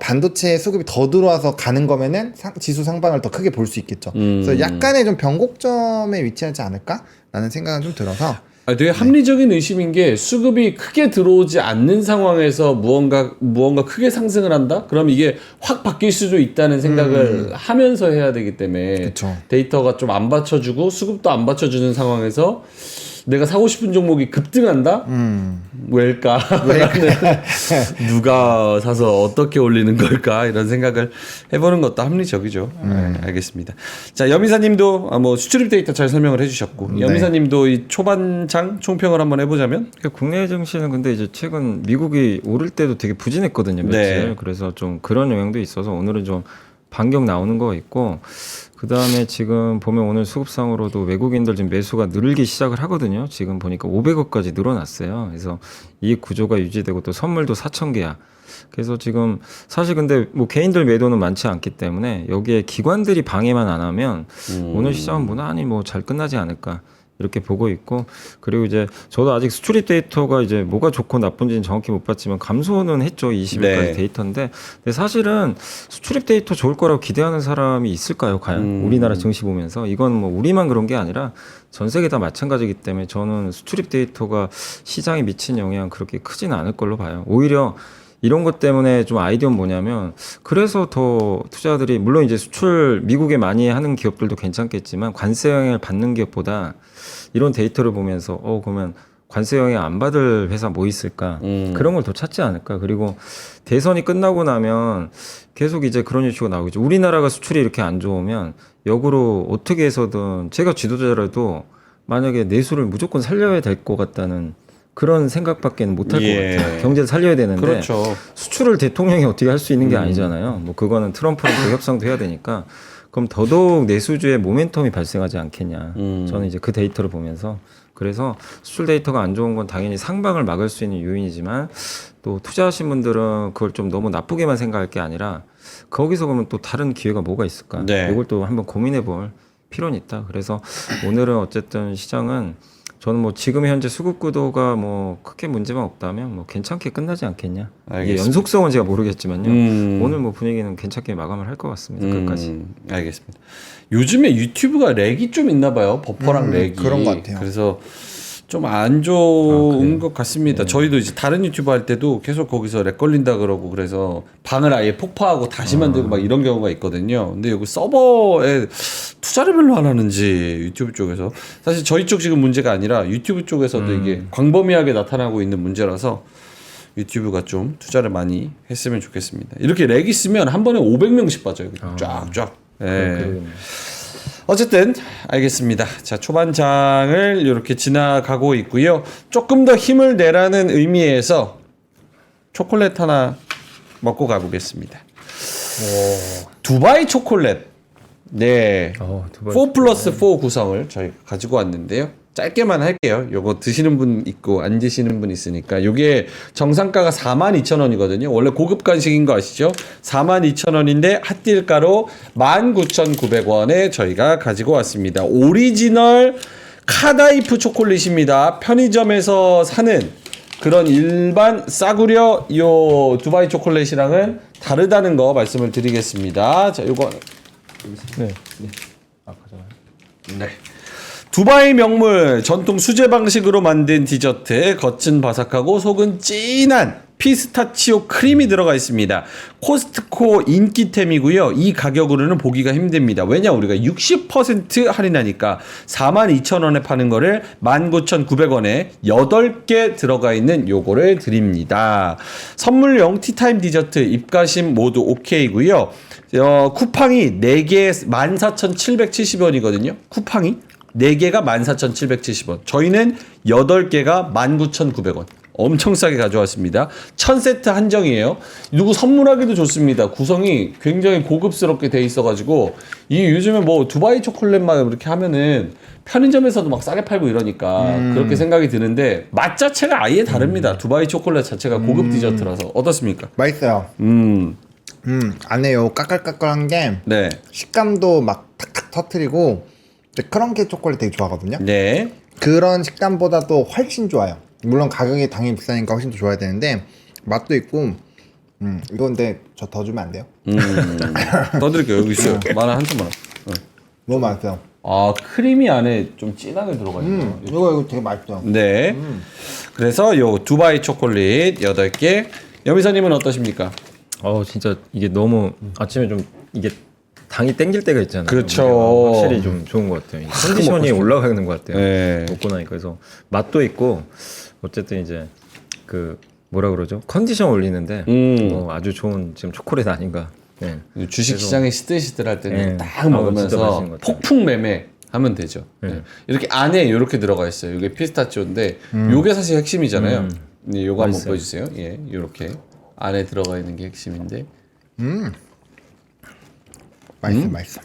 반도체 수급이 더 들어와서 가는 거면은 지수 상방을 더 크게 볼 수 있겠죠. 그래서 약간의 좀 변곡점에 위치하지 않을까라는 생각은 좀 들어서 되게 합리적인 의심인 게 수급이 크게 들어오지 않는 상황에서 무언가 크게 상승을 한다? 그럼 이게 확 바뀔 수도 있다는 생각을 하면서 해야 되기 때문에 그쵸. 데이터가 좀 안 받쳐주고 수급도 안 받쳐주는 상황에서 내가 사고 싶은 종목이 급등한다? 왜일까? 누가 사서 어떻게 올리는 걸까? 이런 생각을 해보는 것도 합리적이죠. 네, 알겠습니다. 자, 여미사님도 뭐 수출입 데이터 잘 설명을 해주셨고, 여미사님도 이 초반장 총평을 한번 해보자면? 국내 증시는 근데 이제 최근 미국이 오를 때도 되게 부진했거든요, 며칠. 네. 그래서 좀 그런 영향도 있어서 오늘은 좀 반격 나오는 거 있고, 그 다음에 지금 보면 오늘 수급상으로도 외국인들 지금 매수가 늘기 시작을 하거든요. 지금 보니까 500억까지 늘어났어요. 그래서 이익 구조가 유지되고 또 선물도 4,000개야. 그래서 지금 사실 근데 뭐 개인들 매도는 많지 않기 때문에 여기에 기관들이 방해만 안 하면 오늘 시장은 무난히 뭐 잘 끝나지 않을까. 이렇게 보고 있고, 그리고 이제 저도 아직 수출입 데이터가 이제 뭐가 좋고 나쁜지는 정확히 못 봤지만 감소는 했죠. 20일까지 네. 데이터인데, 근데 사실은 수출입 데이터 좋을 거라고 기대하는 사람이 있을까요? 과연 우리나라 증시 보면서 이건 뭐 우리만 그런 게 아니라 전 세계 다 마찬가지이기 때문에 저는 수출입 데이터가 시장에 미친 영향 그렇게 크지는 않을 걸로 봐요. 오히려 이런 것 때문에 좀 아이디어는 뭐냐면 그래서 더 투자들이 물론 이제 수출 미국에 많이 하는 기업들도 괜찮겠지만 관세 영향을 받는 기업보다 이런 데이터를 보면서 그러면 관세 영향 안 받을 회사 뭐 있을까 그런 걸 더 찾지 않을까. 그리고 대선이 끝나고 나면 계속 이제 그런 이슈가 나오겠죠. 우리나라가 수출이 이렇게 안 좋으면 역으로 어떻게 해서든 제가 지도자라도 만약에 내수를 무조건 살려야 될 것 같다는 그런 생각밖에 못 할 것 같아요. 경제를 살려야 되는데 그렇죠. 수출을 대통령이 어떻게 할 수 있는 게 아니잖아요. 뭐 그거는 트럼프랑 또 협상도 해야 되니까 그럼 더더욱 내수주의 모멘텀이 발생하지 않겠냐. 저는 이제 그 데이터를 보면서 그래서 수출 데이터가 안 좋은 건 당연히 상방을 막을 수 있는 요인이지만 또 투자하신 분들은 그걸 좀 너무 나쁘게만 생각할 게 아니라 거기서 그러면 또 다른 기회가 뭐가 있을까. 네. 이걸 또 한번 고민해 볼 필요는 있다. 그래서 오늘은 어쨌든 시장은 저는 뭐 지금 현재 수급 구도가 뭐 크게 문제만 없다면 뭐 괜찮게 끝나지 않겠냐. 이게 알겠습니다. 연속성은 제가 모르겠지만요. 오늘 뭐 분위기는 괜찮게 마감을 할 것 같습니다. 끝까지. 알겠습니다. 요즘에 유튜브가 렉이 좀 있나 봐요. 버퍼랑 렉이. 그런 것 같아요. 그래서 좀 안 좋은 것 같습니다. 저희도 이제 다른 유튜브 할 때도 계속 거기서 렉 걸린다 그러고 그래서 방을 아예 폭파하고 다시 만들고 막 이런 경우가 있거든요. 근데 여기 서버에 투자를 별로 안 하는지 유튜브 쪽에서 사실 저희 쪽 지금 문제가 아니라 유튜브 쪽에서도 이게 광범위하게 나타나고 있는 문제라서 유튜브가 좀 투자를 많이 했으면 좋겠습니다. 이렇게 렉 있으면 한 번에 500명씩 빠져요. 쫙쫙. 예. 어쨌든 알겠습니다. 자, 초반장을 이렇게 지나가고 있고요. 조금 더 힘을 내라는 의미에서 초콜릿 하나 먹고 가보겠습니다. 두바이 초콜릿. 네. 두바이 4+4 구성을 저희가 가지고 왔는데요. 짧게만 할게요. 요거 드시는 분 있고 안 드시는 분 있으니까. 요게 정상가가 42,000원이거든요. 원래 고급 간식인 거 아시죠? 42,000원인데 핫딜가로 19,900원에 저희가 가지고 왔습니다. 오리지널 카다이프 초콜릿입니다. 편의점에서 사는 그런 일반 싸구려 요 두바이 초콜릿이랑은 다르다는 거 말씀을 드리겠습니다. 자, 요거 네. 네. 두바이 명물 전통 수제 방식으로 만든 디저트, 겉은 바삭하고 속은 진한 피스타치오 크림이 들어가 있습니다. 코스트코 인기템이고요. 이 가격으로는 보기가 힘듭니다. 왜냐, 우리가 60% 할인하니까 42,000원에 파는 거를 19,900원에 8개 들어가 있는 요거를 드립니다. 선물용 티타임 디저트 입가심 모두 오케이고요. 쿠팡이 4개에 14,770원이거든요. 쿠팡이 4개가 14,770원. 저희는 8개가 19,900원. 엄청 싸게 가져왔습니다. 1000세트 한정이에요. 누구 선물하기도 좋습니다. 구성이 굉장히 고급스럽게 돼 있어가지고, 이 요즘에 뭐 두바이 초콜릿만 이렇게 하면은 편의점에서도 막 싸게 팔고 이러니까 그렇게 생각이 드는데, 맛 자체가 아예 다릅니다. 두바이 초콜릿 자체가 고급 디저트라서. 어떻습니까? 맛있어요. 안에 요 까끌까끌한 게 네. 식감도 막 탁탁 터트리고, 크런키 초콜릿 되게 좋아하거든요. 네. 그런 식감보다도 훨씬 좋아요. 물론 가격이 당연히 비싸니까 훨씬 더 좋아야 되는데 맛도 있고. 이거 근데 저 더 주면 안 돼요? 더 드릴게요. 여기 있어요. 만원 한 천만 원. 너무 맛있어요. 아, 크림이 안에 좀 진하게 들어가 있네요. 이거 되게 맛있어요. 네. 그래서 요 두바이 초콜릿 8개. 여미사님은 어떠십니까? 진짜 이게 너무 아침에 좀 이게 당이 땡길 때가 있잖아요. 그렇죠. 확실히 좀 좋은 것 같아요. 이 컨디션이 올라가는 것 같아요. 네. 먹고 나니까. 그래서 맛도 있고 어쨌든 이제 그 뭐라 그러죠? 컨디션 올리는데 아주 좋은 지금 초콜릿 아닌가. 네. 주식시장에 시들시들할 때는 네. 딱 진짜 먹으면서 맛있는 것 같아요. 폭풍 매매하면 되죠. 네. 이렇게 안에 이렇게 들어가 있어요. 이게 피스타치오인데 요게 사실 핵심이잖아요. 네, 요거 한번 맛있어요. 보여주세요. 예, 이렇게 안에 들어가 있는 게 핵심인데. 맛있어.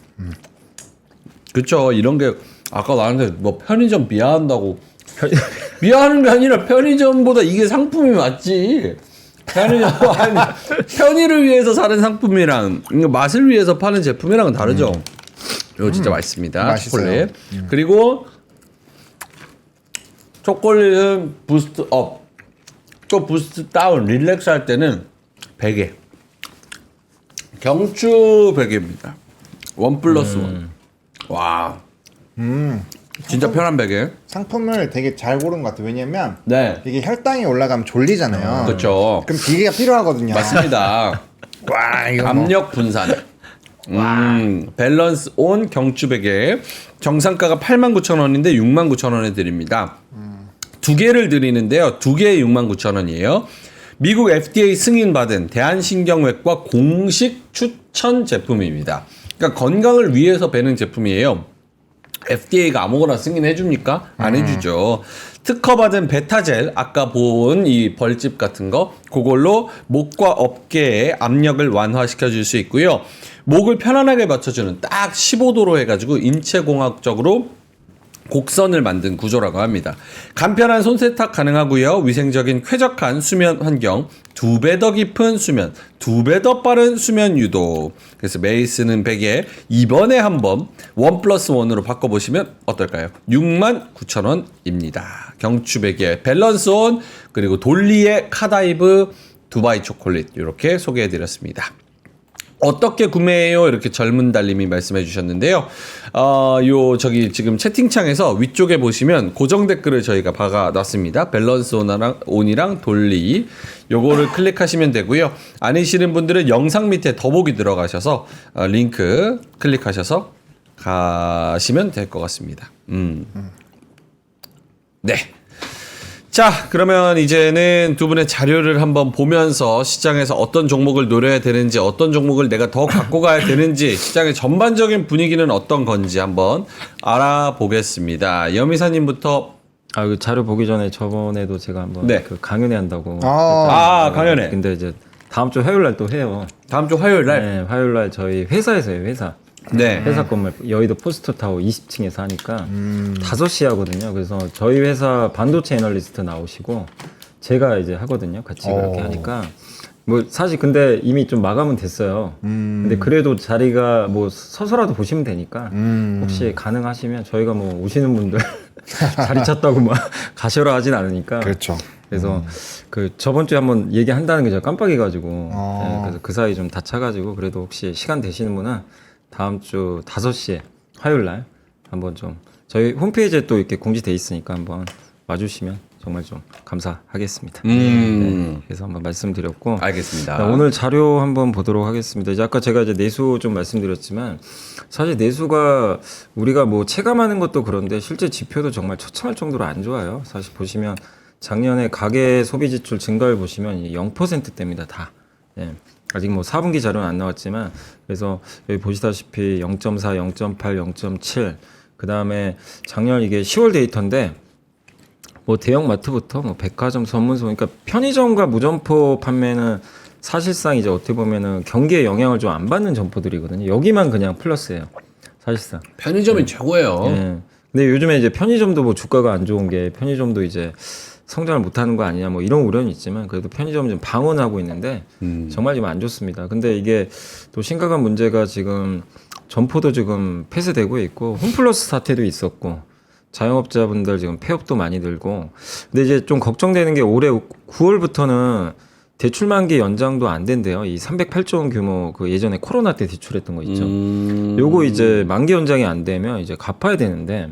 그쵸. 이런 게 아까 나한테 뭐 편의점 비하한다고 비하하는 게 아니라 편의점보다 이게 상품이 맞지. 편의점 아니, 편의를 위해서 사는 상품이랑 맛을 위해서 파는 제품이랑은 다르죠. 이거 진짜 맛있습니다. 맛있어요. 초콜릿. 그리고 초콜릿은 부스트 업, 또 부스트 다운, 릴렉스 할 때는 베개. 경추 베개입니다. 1+1. 와. 진짜 편한 베개. 상품을 되게 잘 고른 것 같아요. 왜냐면 네. 이게 혈당이 올라가면 졸리잖아요. 그렇죠. 그럼 기계가 필요하거든요. 맞습니다. 와, 이거 뭐. 압력 분산. 밸런스 온 경추 베개. 정상가가 89,000원인데 69,000원에 드립니다. 두 개를 드리는데요. 두 개에 69,000원이에요. 미국 FDA 승인받은 대한신경외과 공식 추천 제품입니다. 그러니까 건강을 위해서 베는 제품이에요. FDA가 아무거나 승인해 줍니까? 안 해주죠. 특허받은 베타젤, 아까 본 이 벌집 같은 거, 그걸로 목과 어깨의 압력을 완화시켜 줄 수 있고요. 목을 편안하게 맞춰주는 딱 15도로 해가지고 인체공학적으로 곡선을 만든 구조라고 합니다. 간편한 손세탁 가능하고요. 위생적인 쾌적한 수면 환경, 2배 더 깊은 수면, 2배 더 빠른 수면 유도. 그래서 매일 쓰는 베개 이번에 한번 1+1으로 바꿔보시면 어떨까요? 69,000원입니다. 경추 베개 밸런스 온, 그리고 돌리의 카다이브 두바이 초콜릿 이렇게 소개해드렸습니다. 어떻게 구매해요? 이렇게 젊은 달님이 말씀해 주셨는데요. 저기 지금 채팅창에서 위쪽에 보시면 고정 댓글을 저희가 박아 놨습니다. 밸런스 온이랑 돌리. 요거를 클릭하시면 되고요. 아니시는 분들은 영상 밑에 더보기 들어가셔서 링크 클릭하셔서 가시면 될 것 같습니다. 네. 자, 그러면 이제는 두 분의 자료를 한번 보면서 시장에서 어떤 종목을 노려야 되는지, 어떤 종목을 내가 더 갖고 가야 되는지, 시장의 전반적인 분위기는 어떤 건지 한번 알아보겠습니다. 여미사님부터. 그 자료 보기 전에 저번에도 제가 한번 네. 그 강연회 한다고. 강연회. 근데 이제 다음 주 화요일 날 또 해요. 다음 주 화요일 날. 네, 화요일 날 저희 회사에서 해요, 회사. 네. 회사 건물 여의도 포스터타워 20층에서 하니까 5시 하거든요. 그래서 저희 회사 반도체 애널리스트 나오시고 제가 이제 하거든요. 같이 그렇게 하니까 뭐 사실 근데 이미 좀 마감은 됐어요. 근데 그래도 자리가 뭐 서서라도 보시면 되니까 혹시 가능하시면 저희가 뭐 오시는 분들 자리 찼다고 막 가셔라 하진 않으니까. 그렇죠. 그래서 그 저번 주에 한번 얘기한다는 게 제가 깜빡해가지고 네, 그래서 그 사이 좀 다 차가지고 그래도 혹시 시간 되시는 분은 다음 주 5시에 화요일 날 한번 좀 저희 홈페이지에 또 이렇게 공지돼 있으니까 한번 와주시면 정말 좀 감사하겠습니다. 네, 그래서 한번 말씀드렸고 알겠습니다. 오늘 자료 한번 보도록 하겠습니다. 이제 아까 제가 이제 내수 좀 말씀드렸지만 사실 내수가 우리가 뭐 체감하는 것도 그런데 실제 지표도 정말 처참할 정도로 안 좋아요. 사실 보시면 작년에 가계 소비 지출 증가율 보시면 0%대입니다. 다. 예. 아직 뭐 4분기 자료는 안 나왔지만 그래서 여기 보시다시피 0.4, 0.8, 0.7 그다음에 작년 이게 10월 데이터인데 뭐 대형 마트부터 뭐 백화점, 전문소 그러니까 편의점과 무점포 판매는 사실상 이제 어떻게 보면은 경기에 영향을 좀 안 받는 점포들이거든요. 여기만 그냥 플러스예요. 사실상. 편의점이 최고예요. 예. 근데 요즘에 이제 편의점도 뭐 주가가 안 좋은 게 편의점도 이제 성장을 못하는 거 아니냐 뭐 이런 우려는 있지만 그래도 편의점은 좀 방어하고 있는데 정말 좀 안 좋습니다. 근데 이게 또 심각한 문제가 지금 점포도 지금 폐쇄되고 있고 홈플러스 사태도 있었고 자영업자분들 지금 폐업도 많이 들고 근데 이제 좀 걱정되는 게 올해 9월부터는 대출 만기 연장도 안 된대요. 이 308조 원 규모 그 예전에 코로나 때 대출했던 거 있죠. 요거 이제 만기 연장이 안 되면 이제 갚아야 되는데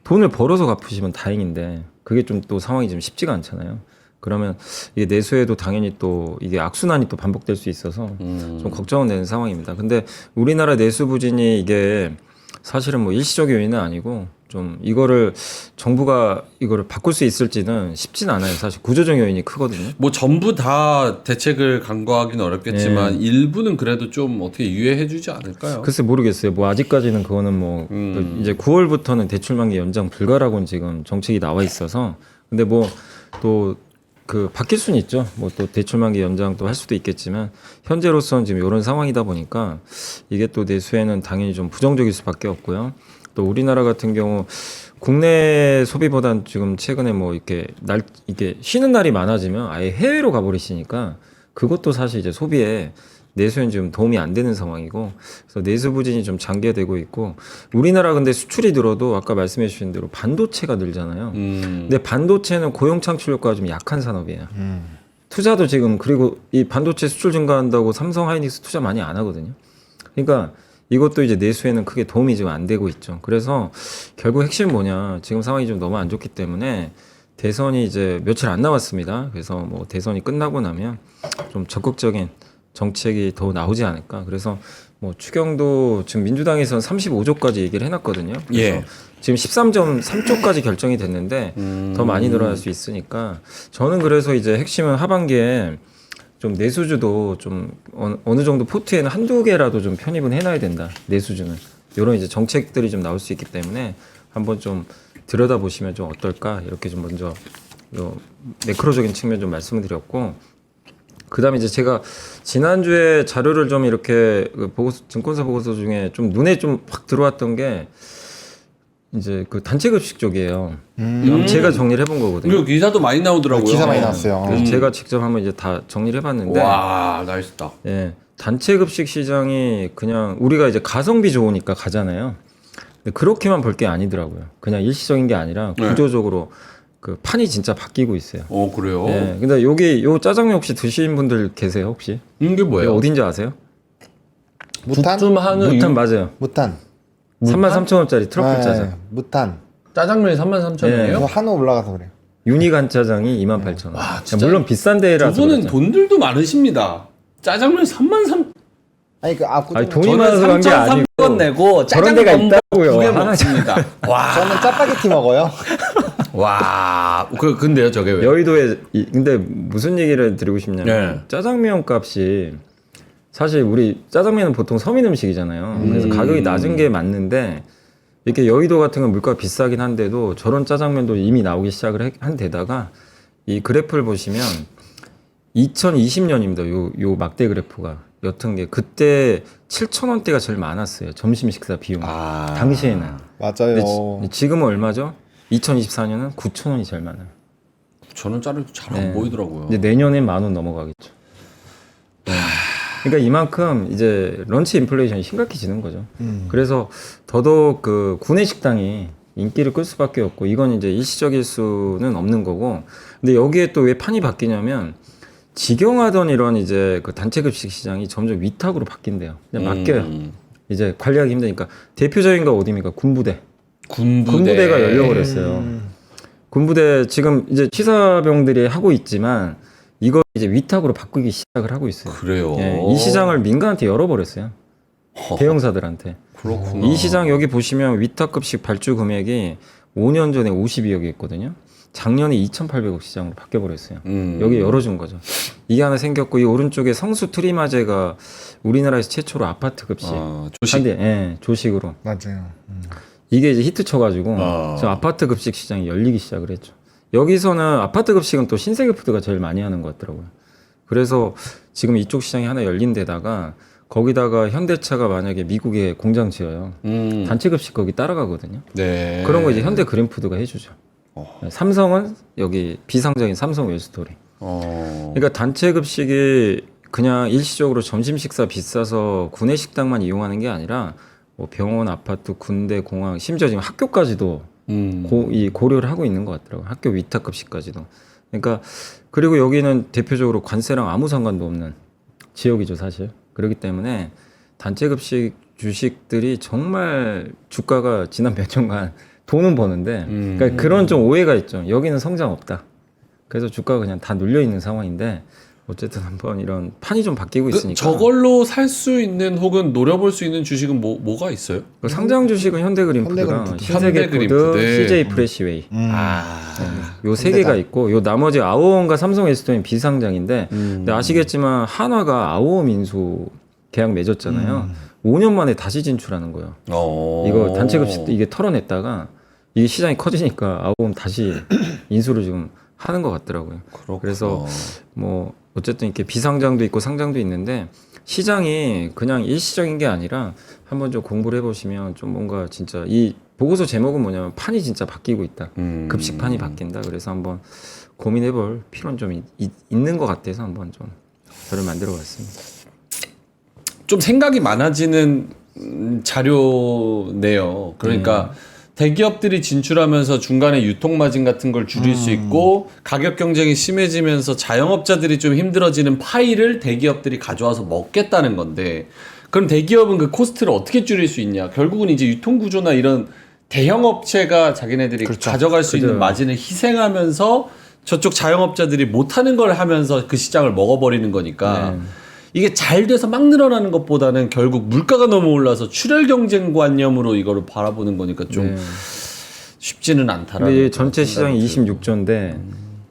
돈을 벌어서 갚으시면 다행인데 그게 좀 또 상황이 좀 쉽지가 않잖아요. 그러면 이게 내수에도 당연히 또 이게 악순환이 또 반복될 수 있어서 좀 걱정은 되는 상황입니다. 근데 우리나라 내수 부진이 이게 사실은 뭐 일시적 요인은 아니고 좀 이거를 정부가 이거를 바꿀 수 있을지는 쉽진 않아요. 사실 구조적 요인이 크거든요. 뭐 전부 다 대책을 강구하기는 어렵겠지만 일부는 그래도 좀 어떻게 유예해주지 않을까요? 글쎄 모르겠어요. 뭐 아직까지는 그거는 뭐 그 이제 9월부터는 대출 만기 연장 불가라고는 지금 정책이 나와 있어서 근데 뭐 또 그 바뀔 수는 있죠. 뭐 또 대출 만기 연장도 할 수도 있겠지만 현재로서는 지금 이런 상황이다 보니까 이게 또 내수에는 당연히 좀 부정적일 수밖에 없고요. 또 우리나라 같은 경우 국내 소비보단 지금 최근에 뭐 이게 쉬는 날이 많아지면 아예 해외로 가버리시니까 그것도 사실 이제 소비에 내수엔 지금 도움이 안 되는 상황이고 그래서 내수 부진이 좀 장기화되고 있고 우리나라 근데 수출이 늘어도 아까 말씀해 주신 대로 반도체가 늘잖아요. 근데 반도체는 고용 창출 효과가 좀 약한 산업이에요. 투자도 지금 그리고 이 반도체 수출 증가한다고 삼성 하이닉스 투자 많이 안 하거든요. 그러니까 이것도 이제 내수에는 크게 도움이 지금 안 되고 있죠. 그래서 결국 핵심은 뭐냐. 지금 상황이 좀 너무 안 좋기 때문에 대선이 이제 며칠 안 남았습니다. 그래서 뭐 대선이 끝나고 나면 좀 적극적인 정책이 더 나오지 않을까. 그래서 뭐 추경도 지금 민주당에서는 35조까지 얘기를 해놨거든요. 그래서 예. 지금 13.3조까지 결정이 됐는데 더 많이 늘어날 수 있으니까 저는 그래서 이제 핵심은 하반기에 좀 내수주도 좀 어느 정도 포트에는 한두 개라도 좀 편입은 해놔야 된다. 내수주는 이런 이제 정책들이 좀 나올 수 있기 때문에 한번 좀 들여다보시면 좀 어떨까 이렇게 좀 먼저 요 매크로적인 측면 좀 말씀을 드렸고 그다음에 이제 제가 지난주에 자료를 좀 이렇게 그 보고서 증권사 보고서 중에 좀 눈에 좀 확 들어왔던 게 이제 그 단체급식 쪽이에요. 제가 정리를 해본 거거든요. 그리고 기사도 많이 나오더라고요. 기사 많이 나왔어요. 그래서 제가 직접 한번 이제 다 정리를 해봤는데, 와, 나이스다. 예, 단체급식 시장이 그냥 우리가 이제 가성비 좋으니까 가잖아요. 근데 그렇게만 볼 게 아니더라고요. 그냥 일시적인 게 아니라 구조적으로 그 판이 진짜 바뀌고 있어요. 그래요? 예, 근데 여기 요 짜장면 혹시 드신 분들 계세요 혹시? 이게 뭐예요? 어딘지 아세요? 무탄? 좀 하는 무탄 맞아요. 무탄. 33,000원짜리 트러플 짜장. 무탄. 짜장면이 33,000원이에요? 이거 한우 올라가서 그래요. 유니간 짜장이 28,000원. 와, 진짜 물론 비싼 데라서 두 분은 그렇죠. 돈들도 많으십니다. 짜장면 33,000원 아니 그 아니 돈이 많아서 그런 게 아니고 3,300원 내고 저런 데가 짜장면 있다고요. 두개 하나 먹습니다. 와, 저는 짜파게티 먹어요. 와, 근데요, 저게 왜? 여의도에 근데 무슨 얘기를 드리고 싶냐면 네. 짜장면 값이 사실 우리 짜장면은 보통 서민 음식이잖아요. 그래서 가격이 낮은 게 맞는데 이렇게 여의도 같은 건 물가가 비싸긴 한데도 저런 짜장면도 이미 나오기 시작을 한 데다가 이 그래프를 보시면 2020년입니다. 요 막대 그래프가 옅은 게 그때 7,000원대가 제일 많았어요. 점심 식사 비용. 당시에는. 맞아요. 근데 지금은 얼마죠? 2024년은 9,000원이 제일 많아요. 저는 자르도 잘 안 네. 보이더라고요. 이제 내년엔 10,000원 넘어가겠죠. 네. 그러니까 이만큼 이제 런치 인플레이션이 심각해지는 거죠. 그래서 더더욱 그 구내 식당이 인기를 끌 수밖에 없고 이건 이제 일시적일 수는 없는 거고. 근데 여기에 또 왜 판이 바뀌냐면 직영하던 이런 이제 그 단체급식 시장이 점점 위탁으로 바뀐대요. 그냥 맡겨요. 이제 관리하기 힘드니까 대표적인 거 어디입니까? 군부대. 군부대가 열려버렸어요. 군부대 지금 이제 치사병들이 하고 있지만 이거 이제 위탁으로 바꾸기 시작을 하고 있어요. 그래요. 예, 이 시장을 민간한테 열어버렸어요. 대형사들한테. 그렇구나. 이 시장 여기 보시면 위탁급식 발주 금액이 5년 전에 52억이었거든요. 작년에 2,800억 시장으로 바뀌어버렸어요. 여기 열어준 거죠. 이게 하나 생겼고 이 오른쪽에 성수 트리마제가 우리나라에서 최초로 아파트 급식. 조식. 조식으로. 맞아요. 이게 이제 히트 쳐가지고 저 아파트 급식 시장이 열리기 시작을 했죠. 여기서는 아파트 급식은 또 신세계푸드가 제일 많이 하는 것 같더라고요. 그래서 지금 이쪽 시장이 하나 열린 데다가 거기다가 현대차가 만약에 미국에 공장 지어요. 단체 급식 거기 따라가거든요. 네. 그런 거 이제 현대 그린푸드가 해주죠. 삼성은 여기 비상적인 삼성 웰스토리. 그러니까 단체 급식이 그냥 일시적으로 점심 식사 비싸서 구내 식당만 이용하는 게 아니라 뭐 병원, 아파트, 군대, 공항, 심지어 지금 학교까지도 고려를 하고 있는 것 같더라고요. 학교 위탁급식까지도. 그러니까 그리고 여기는 대표적으로 관세랑 아무 상관도 없는 지역이죠, 사실. 그렇기 때문에 단체급식 주식들이 정말 주가가 지난 몇 년간 돈은 버는데 그러니까 그런 좀 오해가 있죠. 여기는 성장 없다. 그래서 주가가 그냥 다 눌려 있는 상황인데 어쨌든 한번 이런 판이 좀 바뀌고 있으니까 저걸로 살 수 있는 혹은 노려볼 수 있는 주식은 뭐가 있어요? 그 상장 주식은 현대그린푸드랑 현대그린푸드. 신세계푸드, 현대그린푸드. CJ 프레시웨이 요 세 개가 있고 요 나머지 아오엄과 삼성 에스토인 비상장인데 근데 아시겠지만 한화가 아오엄 인수 계약 맺었잖아요. 5년 만에 다시 진출하는 거예요. 이거 단체급식 이게 털어냈다가 이게 시장이 커지니까 아오엄 다시 인수를 지금 하는 것 같더라고요. 그렇구나. 그래서 뭐 어쨌든 이렇게 비상장도 있고 상장도 있는데 시장이 그냥 일시적인 게 아니라 한번 좀 공부를 해보시면 좀 뭔가 진짜 이 보고서 제목은 뭐냐면 판이 진짜 바뀌고 있다. 급식판이 바뀐다. 그래서 한번 고민해볼 필요는 좀 있는 것 같아서 한번 좀 저를 만들어봤습니다. 좀 생각이 많아지는 자료네요. 그러니까 대기업들이 진출하면서 중간에 유통마진 같은 걸 줄일 수 있고 가격 경쟁이 심해지면서 자영업자들이 좀 힘들어지는 파이를 대기업들이 가져와서 먹겠다는 건데 그럼 대기업은 그 코스트를 어떻게 줄일 수 있냐? 결국은 이제 유통구조나 이런 대형 업체가 자기네들이 가져갈 수 있는 마진을 희생하면서 저쪽 자영업자들이 못하는 걸 하면서 그 시장을 먹어버리는 거니까 이게 잘 돼서 막 늘어나는 것보다는 결국 물가가 너무 올라서 출혈 경쟁관념으로 이거를 바라보는 거니까 좀 쉽지는 않다라는. 근데 전체 시장이 26조인데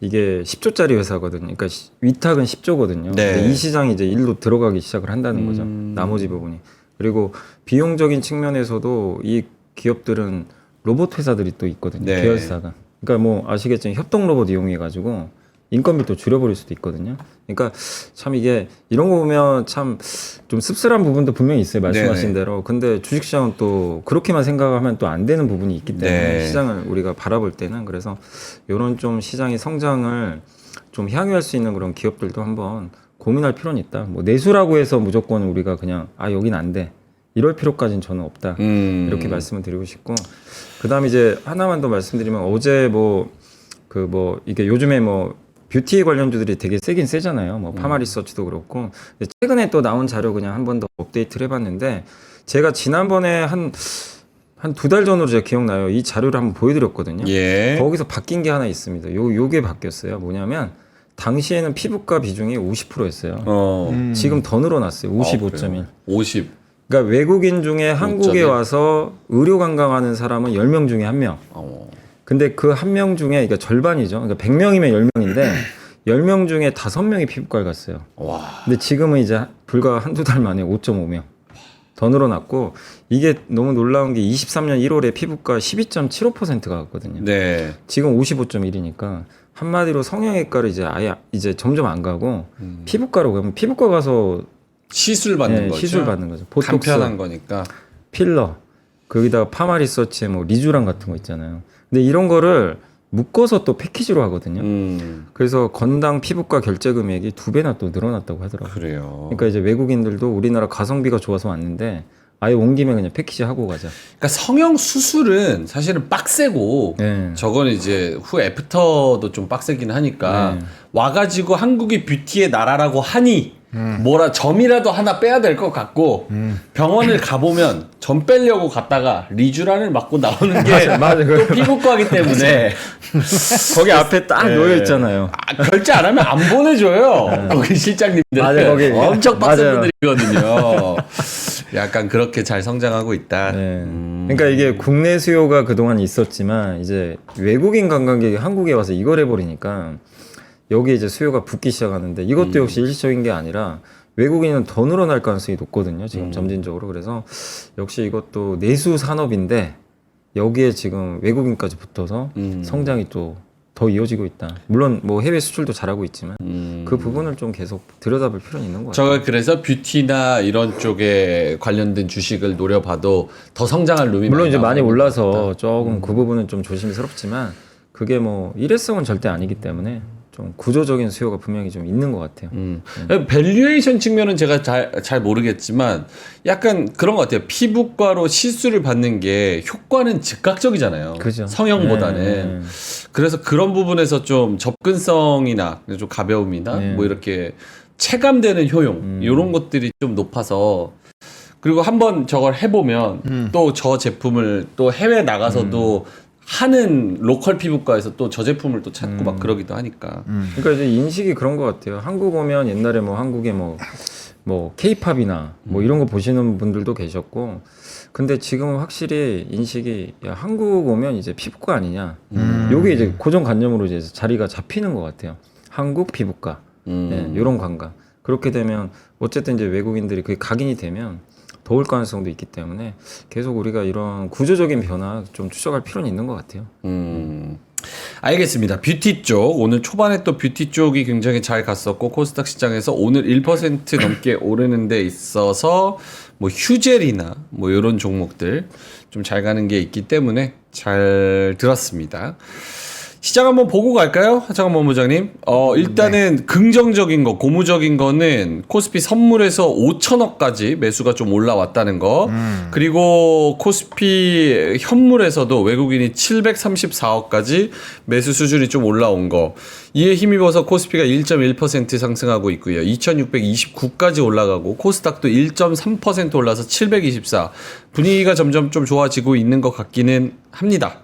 이게 10조짜리 회사거든요. 그러니까 위탁은 10조거든요. 네. 근데 이 시장이 이제 일로 들어가기 시작을 한다는 거죠. 나머지 부분이. 그리고 비용적인 측면에서도 이 기업들은 로봇 회사들이 또 있거든요. 네. 계열사가. 그러니까 뭐 아시겠지만 협동 로봇 이용해 가지고 인건비도 줄여버릴 수도 있거든요. 그러니까 참 이게 이런 거 보면 참 좀 씁쓸한 부분도 분명히 있어요. 말씀하신 대로. 근데 주식시장은 또 그렇게만 생각하면 또 안 되는 부분이 있기 때문에 시장을 우리가 바라볼 때는 그래서 이런 좀 시장의 성장을 좀 향유할 수 있는 그런 기업들도 한번 고민할 필요는 있다. 뭐 내수라고 해서 무조건 우리가 그냥 여긴 안 돼. 이럴 필요까지는 저는 없다. 이렇게 말씀을 드리고 싶고 그다음에 이제 하나만 더 말씀드리면 어제 이게 요즘에 뷰티 관련주들이 되게 세긴 세잖아요. 뭐 파마 리서치도 그렇고. 근데 최근에 또 나온 자료 그냥 한 번 더 업데이트를 해봤는데 제가 지난번에 한 2달 전으로 제가 기억나요. 이 자료를 한번 보여드렸거든요. 거기서 바뀐 게 하나 있습니다. 요게 바뀌었어요. 뭐냐면 당시에는 피부과 비중이 50%였어요. 지금 더 늘어났어요. 55.1. 50. 그러니까 외국인 중에 한국에 와서 의료 관광하는 사람은 10명 중에 1명. 근데 그 1명 중에 그러니까 절반이죠. 그러니까 100명이면 10명인데 10명 중에 5명이 피부과를 갔어요. 근데 지금은 이제 불과 한두 달 만에 5.5명. 더 늘어났고 이게 너무 놀라운 게 23년 1월에 피부과 12.75%가 갔거든요. 지금 55.1이니까 한마디로 성형외과를 이제 점점 안 가고 피부과로 가면 피부과 가서 시술 받는 네, 거죠. 시술 받는 거죠. 보톡스, 간편한 거니까. 필러, 거기다가 파마 리서치에 뭐 리쥬란 같은 거 있잖아요. 근데 이런 거를 묶어서 또 패키지로 하거든요. 그래서 건당 피부과 결제 금액이 2배나 또 늘어났다고 하더라고요. 그래요. 그러니까 이제 외국인들도 우리나라 가성비가 좋아서 왔는데 아예 온 김에 그냥 패키지 하고 가자. 그러니까 성형 수술은 사실은 빡세고 네. 저거는 이제 후 애프터도 좀 빡세긴 하니까 네. 와가지고 한국이 뷰티의 나라라고 하니 뭐라 점이라도 하나 빼야 될 것 같고 병원을 가보면 점 빼려고 갔다가 리쥬란을 맞고 나오는 게 맞아. 또 피부과이기 때문에 거기 앞에 딱 놓여 있잖아요. 결제 안 하면 안 보내줘요. 거기 실장님들 맞아, 거기. 엄청 빡센 맞아요. 분들이거든요. 약간 그렇게 잘 성장하고 있다. 네. 그러니까 이게 국내 수요가 그동안 있었지만 이제 외국인 관광객이 한국에 와서 이걸 해버리니까 여기 이제 수요가 붙기 시작하는데 이것도 역시 일시적인 게 아니라 외국인은 더 늘어날 가능성이 높거든요. 지금 점진적으로. 그래서 역시 이것도 내수 산업인데 여기에 지금 외국인까지 붙어서 성장이 또 더 이어지고 있다. 물론 뭐 해외 수출도 잘하고 있지만 그 부분을 좀 계속 들여다볼 필요는 있는 것 같아요. 저가 그래서 뷰티나 이런 쪽에 관련된 주식을 노려봐도 더 성장할 룸이 물론 이제 많이 나오는 것 올라서 같다. 조금 그 부분은 좀 조심스럽지만 그게 뭐 일회성은 절대 아니기 때문에 좀 구조적인 수요가 분명히 좀 있는 것 같아요. 밸류에이션 측면은 제가 잘 모르겠지만 약간 그런 것 같아요. 피부과로 시술을 받는 게 효과는 즉각적이잖아요. 그죠. 성형보다는. 네. 그래서 그런 부분에서 좀 접근성이나 좀 가벼움이나 네. 뭐 이렇게 체감되는 효용 이런 것들이 좀 높아서 그리고 한번 저걸 해보면 또 저 제품을 또 해외 나가서도 하는 로컬 피부과에서 또 저 제품을 또 찾고 막 그러기도 하니까. 그러니까 이제 인식이 그런 것 같아요. 한국 오면 옛날에 뭐 한국에 뭐 케이팝이나 뭐 이런 거 보시는 분들도 계셨고, 근데 지금은 확실히 인식이 야, 한국 오면 이제 피부과 아니냐. 요게 이제 고정관념으로 이제 자리가 잡히는 것 같아요. 한국 피부과. 네, 이런 관광. 그렇게 되면 어쨌든 이제 외국인들이 그게 각인이 되면 더울 가능성도 있기 때문에 계속 우리가 이런 구조적인 변화 좀 추적할 필요는 있는 것 같아요. 알겠습니다. 뷰티 쪽 오늘 초반에 또 뷰티 쪽이 굉장히 잘 갔었고 코스닥 시장에서 오늘 1% 넘게 오르는 데 있어서 뭐 휴젤이나 뭐 이런 종목들 좀 잘 가는 게 있기 때문에 잘 들었습니다. 시장 한번 보고 갈까요? 하창원 본부장님. 일단은 긍정적인 거, 고무적인 거는 코스피 선물에서 5천억까지 매수가 좀 올라왔다는 거. 그리고 코스피 현물에서도 외국인이 734억까지 매수 수준이 좀 올라온 거. 이에 힘입어서 코스피가 1.1% 상승하고 있고요. 2629까지 올라가고 코스닥도 1.3% 올라서 724. 분위기가 점점 좀 좋아지고 있는 것 같기는 합니다.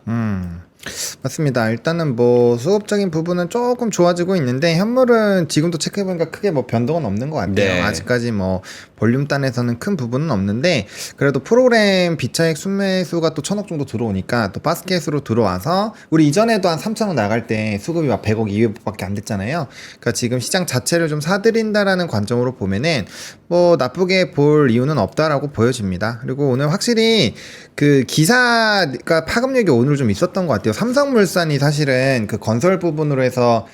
맞습니다. 일단은 뭐 수급적인 부분은 조금 좋아지고 있는데 현물은 지금도 체크해보니까 크게 뭐 변동은 없는 것 같아요. 네. 아직까지 뭐 볼륨 단에서는 큰 부분은 없는데 그래도 프로그램 비차익 순매수가 또 1,000억 정도 들어오니까 또 바스켓으로 들어와서 우리 이전에도 한 3,000억 나갈 때 수급이 막 100억 200억밖에 안 됐잖아요. 그러니까 지금 시장 자체를 좀 사들인다라는 관점으로 보면은 뭐 나쁘게 볼 이유는 없다라고 보여집니다. 그리고 오늘 확실히 그 기사가 파급력이 오늘 좀 있었던 것 같아요. 삼성물산이 사실은 그 건설 부분으로 해서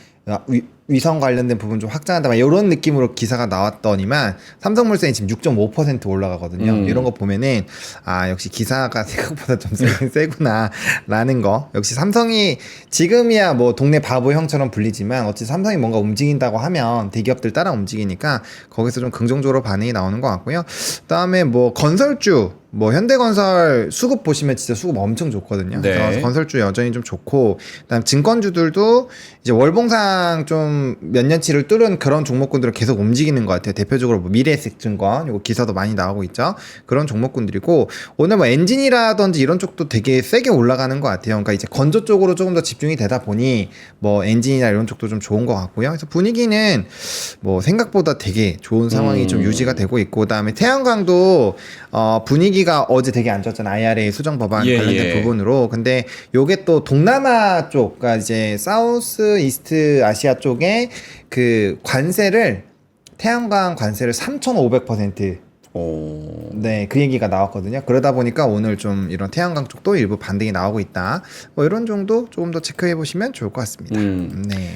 위성 관련된 부분 좀 확장한다 막 이런 느낌으로 기사가 나왔더니만 삼성물산이 지금 6.5% 올라가거든요. 이런 거 보면은 아 역시 기사가 생각보다 좀 세긴 세구나라는 거. 역시 삼성이 지금이야 뭐 동네 바보 형처럼 불리지만 어찌 삼성이 뭔가 움직인다고 하면 대기업들 따라 움직이니까 거기서 좀 긍정적으로 반응이 나오는 것 같고요. 그다음에 뭐 건설주 뭐 현대건설 수급 보시면 진짜 수급 엄청 좋거든요. 네. 그래서 건설주 여전히 좀 좋고 그다음 증권주들도 이제 월봉상 좀 몇 년치를 뚫은 그런 종목군들을 계속 움직이는 것 같아요. 대표적으로 뭐 미래에셋증권 요거 기사도 많이 나오고 있죠. 그런 종목군들이고 오늘 뭐 엔진이라든지 이런 쪽도 되게 세게 올라가는 것 같아요. 그러니까 이제 건조 쪽으로 조금 더 집중이 되다 보니 뭐 엔진이나 이런 쪽도 좀 좋은 것 같고요. 그래서 분위기는 뭐 생각보다 되게 좋은 상황이 좀 유지가 되고 있고 그다음에 태양광도 분위기가 어제 되게 안 좋았잖아요. IRA 수정 법안 관련된 부분으로. 근데 요게 또 동남아 쪽, 그러니까 이제 사우스 이스트 아시아 쪽에 그 관세를 태양광 관세를 3,500% 오. 네, 그 얘기가 나왔거든요. 그러다 보니까 오늘 좀 이런 태양광 쪽도 일부 반등이 나오고 있다. 뭐 이런 정도 조금 더 체크해 보시면 좋을 것 같습니다. 네.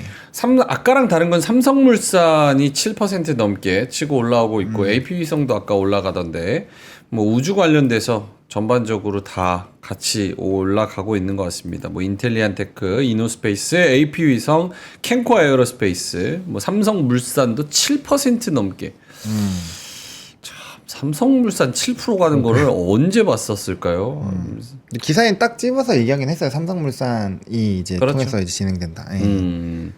아까랑 다른 건 삼성물산이 7% 넘게 치고 올라오고 있고 AP위성도 아까 올라가던데 뭐 우주 관련돼서 전반적으로 다 같이 올라가고 있는 것 같습니다. 뭐 인텔리안테크, 이노스페이스, AP위성, 캔코 에어로스페이스, 뭐 삼성물산도 7% 넘게. 참, 삼성물산 7% 가는 거를 언제 봤었을까요? 기사에 딱 집어서 얘기하긴 했어요. 삼성물산이 이제 그렇죠. 통해서 이제 진행된다. 예.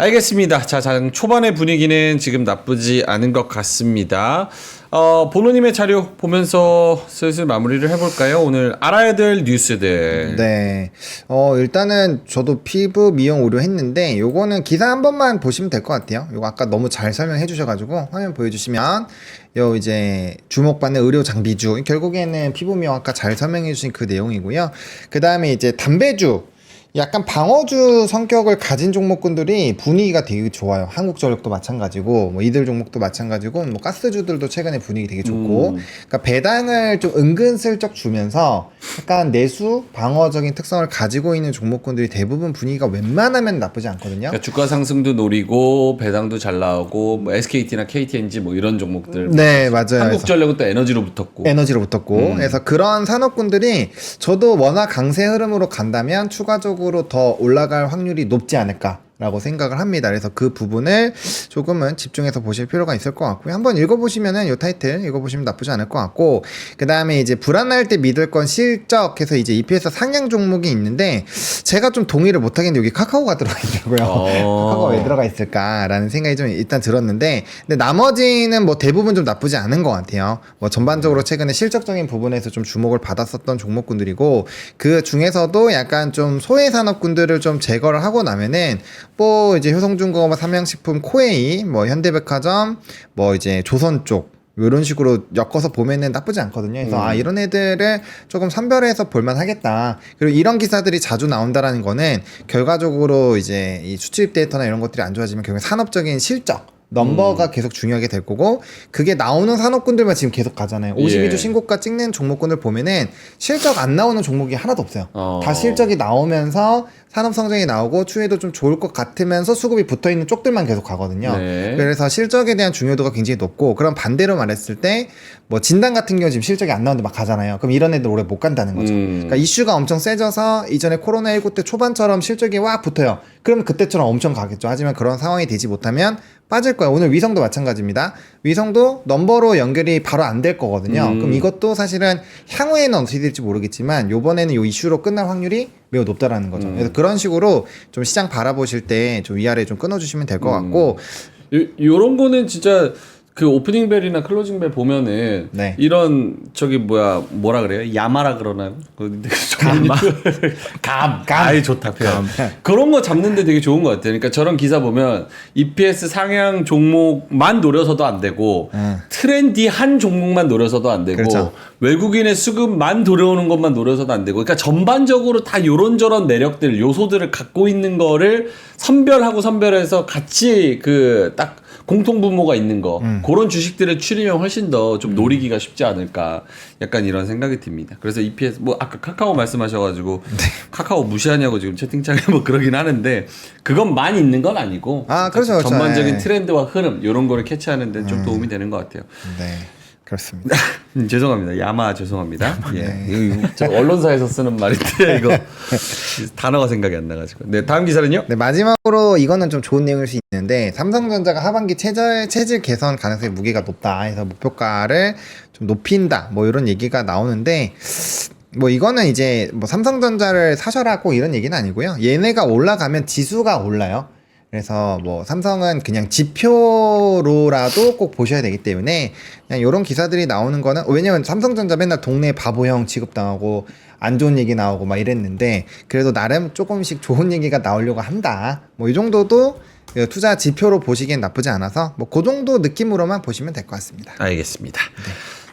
알겠습니다. 자, 장 초반의 분위기는 지금 나쁘지 않은 것 같습니다. 보노님의 자료 보면서 슬슬 마무리를 해볼까요? 오늘 알아야 될 뉴스들. 네. 일단은 저도 피부 미용 의료 했는데 요거는 기사 한 번만 보시면 될 것 같아요. 요거 아까 너무 잘 설명해 주셔가지고 화면 보여주시면 요 이제 주목받는 의료 장비주 결국에는 피부 미용 아까 잘 설명해 주신 그 내용이고요. 그 다음에 이제 담배주 약간 방어주 성격을 가진 종목군들이 분위기가 되게 좋아요. 한국전력도 마찬가지고 뭐 이들 종목도 마찬가지고 뭐 가스주들도 최근에 분위기 되게 좋고 그러니까 배당을 좀 은근슬쩍 주면서 약간 내수 방어적인 특성을 가지고 있는 종목군들이 대부분 분위기가 웬만하면 나쁘지 않거든요. 그러니까 주가 상승도 노리고 배당도 잘 나오고 뭐 SKT나 KTNG 뭐 이런 종목들. 네, 맞아요. 한국전력은 또 에너지로 붙었고. 에너지로 붙었고 그래서 그런 산업군들이 저도 워낙 강세 흐름으로 간다면 추가적으로 더 올라갈 확률이 높지 않을까라고 생각을 합니다. 그래서 그 부분을 조금은 집중해서 보실 필요가 있을 것 같고요. 한번 읽어보시면은 이 타이틀 읽어보시면 나쁘지 않을 것 같고 그 다음에 이제 불안할 때 믿을 건 실적해서 이제 EPS 상향 종목이 있는데 제가 좀 동의를 못하겠는데 여기 카카오가 들어가 있더라고요. 카카오가 왜 들어가 있을까라는 생각이 좀 일단 들었는데 근데 나머지는 뭐 대부분 좀 나쁘지 않은 것 같아요. 뭐 전반적으로 최근에 실적적인 부분에서 좀 주목을 받았었던 종목군들이고 그 중에서도 약간 좀 소외 산업군들을 좀 제거를 하고 나면은 뭐 이제 효성중공업, 삼양식품, 코웨이, 뭐 현대백화점, 뭐 이제 조선 쪽 이런 식으로 엮어서 보면은 나쁘지 않거든요. 그래서 이런 애들을 조금 선별해서 볼만 하겠다. 그리고 이런 기사들이 자주 나온다라는 거는 결과적으로 이제 이 수출입 데이터나 이런 것들이 안 좋아지면 결국 산업적인 실적 넘버가 계속 중요하게 될 거고 그게 나오는 산업군들만 지금 계속 가잖아요. 52주 신고가 찍는 종목군을 보면은 실적 안 나오는 종목이 하나도 없어요. 다 실적이 나오면서 산업 성장이 나오고 추이도 좀 좋을 것 같으면서 수급이 붙어있는 쪽들만 계속 가거든요. 네. 그래서 실적에 대한 중요도가 굉장히 높고 그럼 반대로 말했을 때 뭐 진단 같은 경우 지금 실적이 안 나오는데 막 가잖아요. 그럼 이런 애들 오래 못 간다는 거죠. 그러니까 이슈가 엄청 세져서 이전에 코로나19 때 초반처럼 실적이 와 붙어요. 그러면 그때처럼 엄청 가겠죠. 하지만 그런 상황이 되지 못하면 빠질 거예요. 오늘 위성도 마찬가지입니다. 위성도 넘버로 연결이 바로 안 될 거거든요. 그럼 이것도 사실은 향후에는 어떻게 될지 모르겠지만 요번에는 요 이슈로 끝날 확률이 매우 높다라는 거죠. 그래서 그런 식으로 좀 시장 바라보실 때 좀 위아래 좀 끊어주시면 될 것 같고 요런 거는 진짜 그 오프닝 벨이나 클로징 벨 보면은 네. 이런 저기 뭐라 그래요? 야마라 그러나요? 감. 아이 좋다 표현. 그런 거 잡는데 되게 좋은 것 같아요. 그러니까 저런 기사 보면 EPS 상향 종목만 노려서도 안 되고 트렌디한 종목만 노려서도 안 되고 그렇죠. 외국인의 수급만 들어오는 것만 노려서도 안 되고 그러니까 전반적으로 다 요런저런 매력들 요소들을 갖고 있는 거를 선별해서 같이 그 딱 공통 분모가 있는 거 그런 주식들을 추리면 훨씬 더 좀 노리기가 쉽지 않을까 약간 이런 생각이 듭니다. 그래서 EPS 뭐 아까 카카오 말씀하셔가지고 카카오 무시하냐고 지금 채팅창에 뭐 그러긴 하는데 그것만 있는 건 아니고 그렇죠. 전반적인 네. 트렌드와 흐름 이런 거를 캐치하는 데 좀 도움이 되는 것 같아요. 네. 그렇습니다. 죄송합니다. 야마 죄송합니다. 예. 이거 저 언론사에서 쓰는 말인데 이거 단어가 생각이 안 나가지고. 네, 다음 기사는요? 네, 마지막으로 이거는 좀 좋은 내용일 수 있는데 삼성전자가 하반기 체질 개선 가능성이 무게가 높다 해서 목표가를 좀 높인다 뭐 이런 얘기가 나오는데 뭐 이거는 이제 뭐 삼성전자를 사셔라 꼭 이런 얘기는 아니고요. 얘네가 올라가면 지수가 올라요. 그래서 뭐 삼성은 그냥 지표로라도 꼭 보셔야 되기 때문에 그냥 이런 기사들이 나오는 거는 왜냐면 삼성전자 맨날 동네 바보형 취급당하고 안 좋은 얘기 나오고 막 이랬는데 그래도 나름 조금씩 좋은 얘기가 나오려고 한다. 뭐 이 정도도 투자 지표로 보시기엔 나쁘지 않아서 뭐 그 정도 느낌으로만 보시면 될 것 같습니다. 알겠습니다.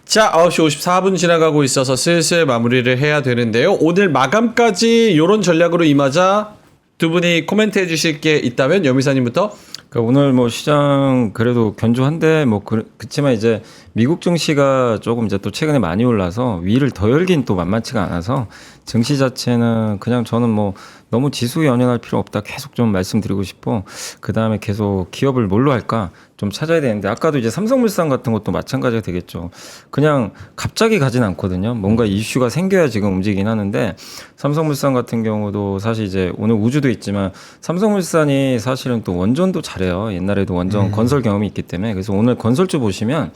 자, 9시 54분 지나가고 있어서 슬슬 마무리를 해야 되는데요. 오늘 마감까지 이런 전략으로 임하자 두 분이 코멘트 해주실 게 있다면 여미사님부터. 그러니까 오늘 뭐 시장 그래도 견조한데 뭐 그렇지만 이제 미국 증시가 조금 이제 또 최근에 많이 올라서 위를 더 열긴 또 만만치가 않아서 증시 자체는 그냥 저는 뭐 너무 지수에 연연할 필요 없다 계속 좀 말씀드리고 싶고 그 다음에 계속 기업을 뭘로 할까 좀 찾아야 되는데 아까도 이제 삼성물산 같은 것도 마찬가지가 되겠죠. 그냥 갑자기 가진 않거든요. 뭔가 이슈가 생겨야 지금 움직이긴 하는데 삼성물산 같은 경우도 사실 이제 오늘 우주도 있지만 삼성물산이 사실은 또 원전도 잘해요. 옛날에도 원전 건설 경험이 있기 때문에 그래서 오늘 건설주 보시면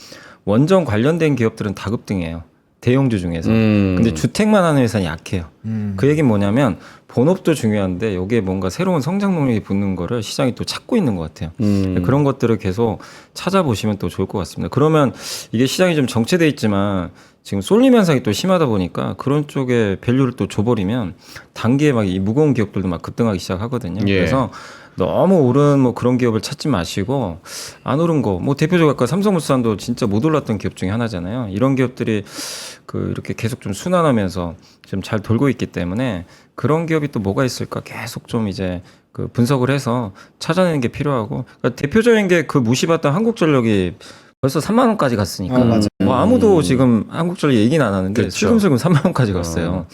원전 관련된 기업들은 다 급등해요. 대형주 중에서. 근데 주택만 하는 회사는 약해요. 그 얘기는 뭐냐면 본업도 중요한데 여기에 뭔가 새로운 성장 동력이 붙는 거를 시장이 또 찾고 있는 것 같아요. 그런 것들을 계속 찾아보시면 또 좋을 것 같습니다. 그러면 이게 시장이 좀 정체돼 있지만 지금 쏠림 현상이 또 심하다 보니까 그런 쪽에 밸류를 또 줘버리면 단기에 막 이 무거운 기업들도 막 급등하기 시작하거든요. 예. 그래서 너무 오른 뭐 그런 기업을 찾지 마시고 안 오른 거 뭐 대표적으로 아까 삼성물산도 진짜 못 올랐던 기업 중에 하나잖아요. 이런 기업들이 그 이렇게 계속 좀 순환하면서 좀 잘 돌고 있기 때문에 그런 기업이 또 뭐가 있을까 계속 좀 이제 그 분석을 해서 찾아내는 게 필요하고 그러니까 대표적인 게 그 무시받던 한국전력이 벌써 3만 원까지 갔으니까 맞아요. 뭐 아무도 지금 한국전력 얘기는 안 하는데 그렇죠. 슬금슬금 3만 원까지 갔어요.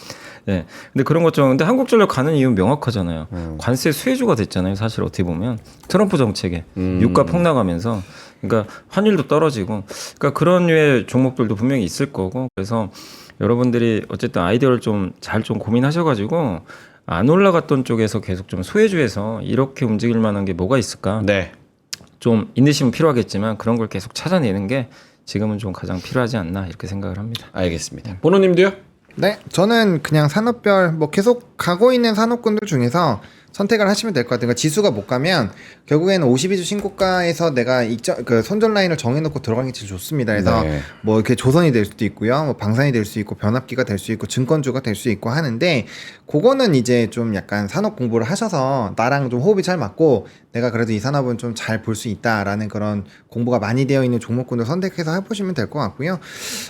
네. 근데 그런 것처럼 근데 한국전력 가는 이유는 명확하잖아요. 관세 수혜주가 됐잖아요. 사실 어떻게 보면 트럼프 정책에 유가 폭락하면서 그러니까 환율도 떨어지고 그러니까 그런 류의 종목들도 분명히 있을 거고 그래서 여러분들이 어쨌든 아이디어를 좀 잘 좀 고민하셔가지고 안 올라갔던 쪽에서 계속 좀 소외주에서 이렇게 움직일 만한 게 뭐가 있을까? 네. 좀 인내심은 필요하겠지만 그런 걸 계속 찾아내는 게 지금은 좀 가장 필요하지 않나 이렇게 생각을 합니다. 알겠습니다. 보노님도요? 네, 저는 그냥 산업별 뭐 계속 가고 있는 산업군들 중에서 선택을 하시면 될 것 같아요. 그러니까 지수가 못 가면 결국에는 52주 신고가에서 내가 그 손절 라인을 정해놓고 들어가는 게 제일 좋습니다. 그래서 네. 뭐 이렇게 조선이 될 수도 있고요, 뭐 방산이 될 수 있고 변압기가 될 수 있고 증권주가 될 수 있고 하는데 그거는 이제 좀 약간 산업 공부를 하셔서 나랑 좀 호흡이 잘 맞고 내가 그래도 이 산업은 좀 잘 볼 수 있다라는 그런 공부가 많이 되어 있는 종목군을 선택해서 해보시면 될 것 같고요.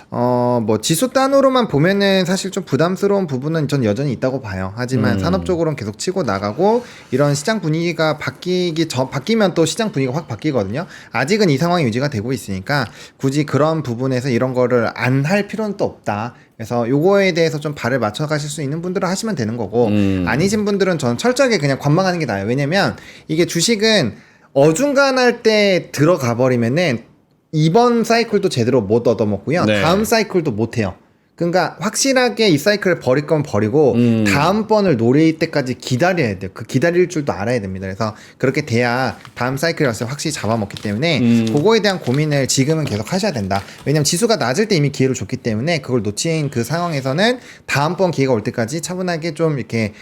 뭐 지수 단으로만 보면은 사실 좀 부담스러운 부분은 전 여전히 있다고 봐요. 하지만 산업적으로는 계속 치고 나가고 이런 시장 분위기가 바뀌면 또 시장 분위기가 확 바뀌거든요. 아직은 이 상황이 유지가 되고 있으니까 굳이 그런 부분에서 이런 거를 안 할 필요는 또 없다. 그래서 요거에 대해서 좀 발을 맞춰 가실 수 있는 분들은 하시면 되는 거고 아니신 분들은 저는 철저하게 그냥 관망하는 게 나아요. 왜냐면 이게 주식은 어중간할 때 들어가 버리면은 이번 사이클도 제대로 못 얻어먹고요. 네. 다음 사이클도 못 해요. 그러니까 확실하게 이 사이클을 버릴 거면 버리고 다음번을 노릴 때까지 기다려야 돼요. 그 기다릴 줄도 알아야 됩니다. 그래서 그렇게 돼야 다음 사이클에 왔을 때 확실히 잡아먹기 때문에 그거에 대한 고민을 지금은 계속 하셔야 된다. 왜냐면 지수가 낮을 때 이미 기회를 줬기 때문에 그걸 놓친 그 상황에서는 다음번 기회가 올 때까지 차분하게 좀 이렇게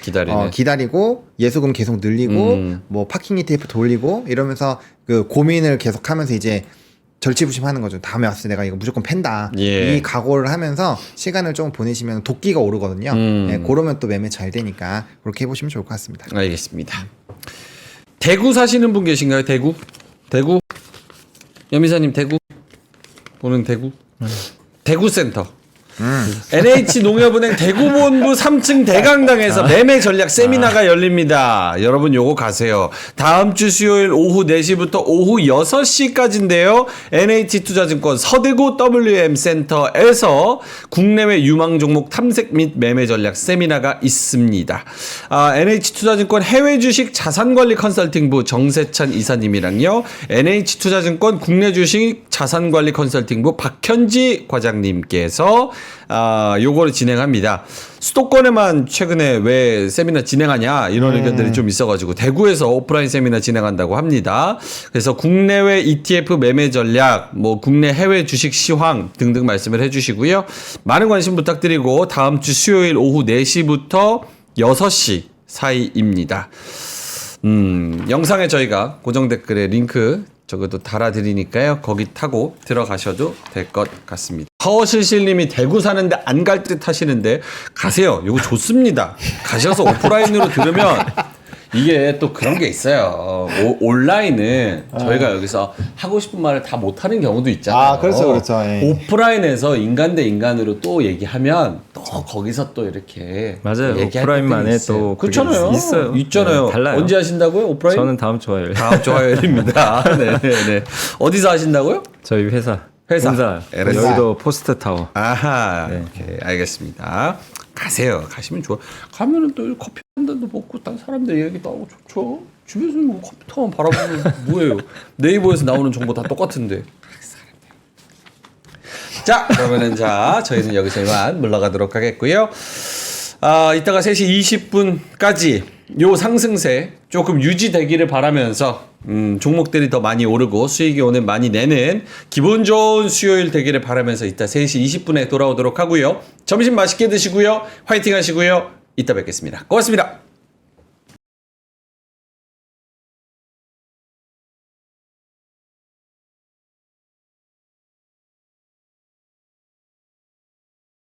기다리고 예수금 계속 늘리고 뭐 파킹 ETF 돌리고 이러면서 그 고민을 계속하면서 이제 절치부심하는 거죠. 다음에 왔을 때 내가 이거 무조건 팬다. 예. 이 각오를 하면서 시간을 좀 보내시면 도끼가 오르거든요. 네, 그러면 또 매매 잘 되니까 그렇게 해보시면 좋을 것 같습니다. 알겠습니다. 대구 사시는 분 계신가요? 대구? 여미사님 대구? 보는 대구? 대구센터. NH농협은행 대구본부 3층 대강당에서 매매 전략 세미나가 열립니다. 여러분 요거 가세요. 다음 주 수요일 오후 4시부터 오후 6시까지인데요. NH투자증권 서대구 WM센터에서 국내외 유망 종목 탐색 및 매매 전략 세미나가 있습니다. NH투자증권 해외 주식 자산관리 컨설팅부 정세찬 이사님이랑요. NH투자증권 국내 주식 자산관리 컨설팅부 박현지 과장님께서 요거를 진행합니다. 수도권에만 최근에 왜 세미나 진행하냐 이런 의견들이 좀 있어가지고 대구에서 오프라인 세미나 진행한다고 합니다. 그래서 국내외 ETF 매매 전략, 뭐 국내 해외 주식 시황 등등 말씀을 해주시고요. 많은 관심 부탁드리고 다음 주 수요일 오후 4시부터 6시 사이입니다. 영상에 저희가 고정 댓글에 링크 저것도 달아드리니까요. 거기 타고 들어가셔도 될 것 같습니다. 허실실님이 대구 사는데 안 갈 듯 하시는데 가세요. 이거 좋습니다. 가셔서 오프라인으로 들으면 이게 또 그런 게 있어요. 온라인은 저희가 여기서 하고 싶은 말을 다 못하는 경우도 있잖아요. 그렇죠. 예. 오프라인에서 인간 대 인간으로 또 얘기하면 또 거기서 또 이렇게 맞아요. 얘기할 오프라인만에 때도 있어요. 또 그게 그렇잖아요. 있어요. 있잖아요. 네, 달라요. 언제 하신다고요? 오프라인? 저는 다음 주 화요일. 다음 주 화요일입니다. 네네네. 어디서 하신다고요? 저희 회사. 회사. 본사 여의도 포스트 타워. 아하. 네. 오케이. 알겠습니다. 가세요. 가시면 좋아. 가면은 또 커피 한 잔도 먹고 딴 사람들 얘기도 하고 좋죠. 집에서는 뭐 컴퓨터만 바라보면 뭐예요. 네이버에서 나오는 정보 다 똑같은데. 자, 그러면은 저희는 여기서 이만 물러가도록 하겠고요. 이따가 3시 20분까지 요 상승세 조금 유지되기를 바라면서 종목들이 더 많이 오르고 수익이 오늘 많이 내는 기분 좋은 수요일 되기를 바라면서 이따 3시 20분에 돌아오도록 하고요. 점심 맛있게 드시고요. 화이팅 하시고요. 이따 뵙겠습니다. 고맙습니다.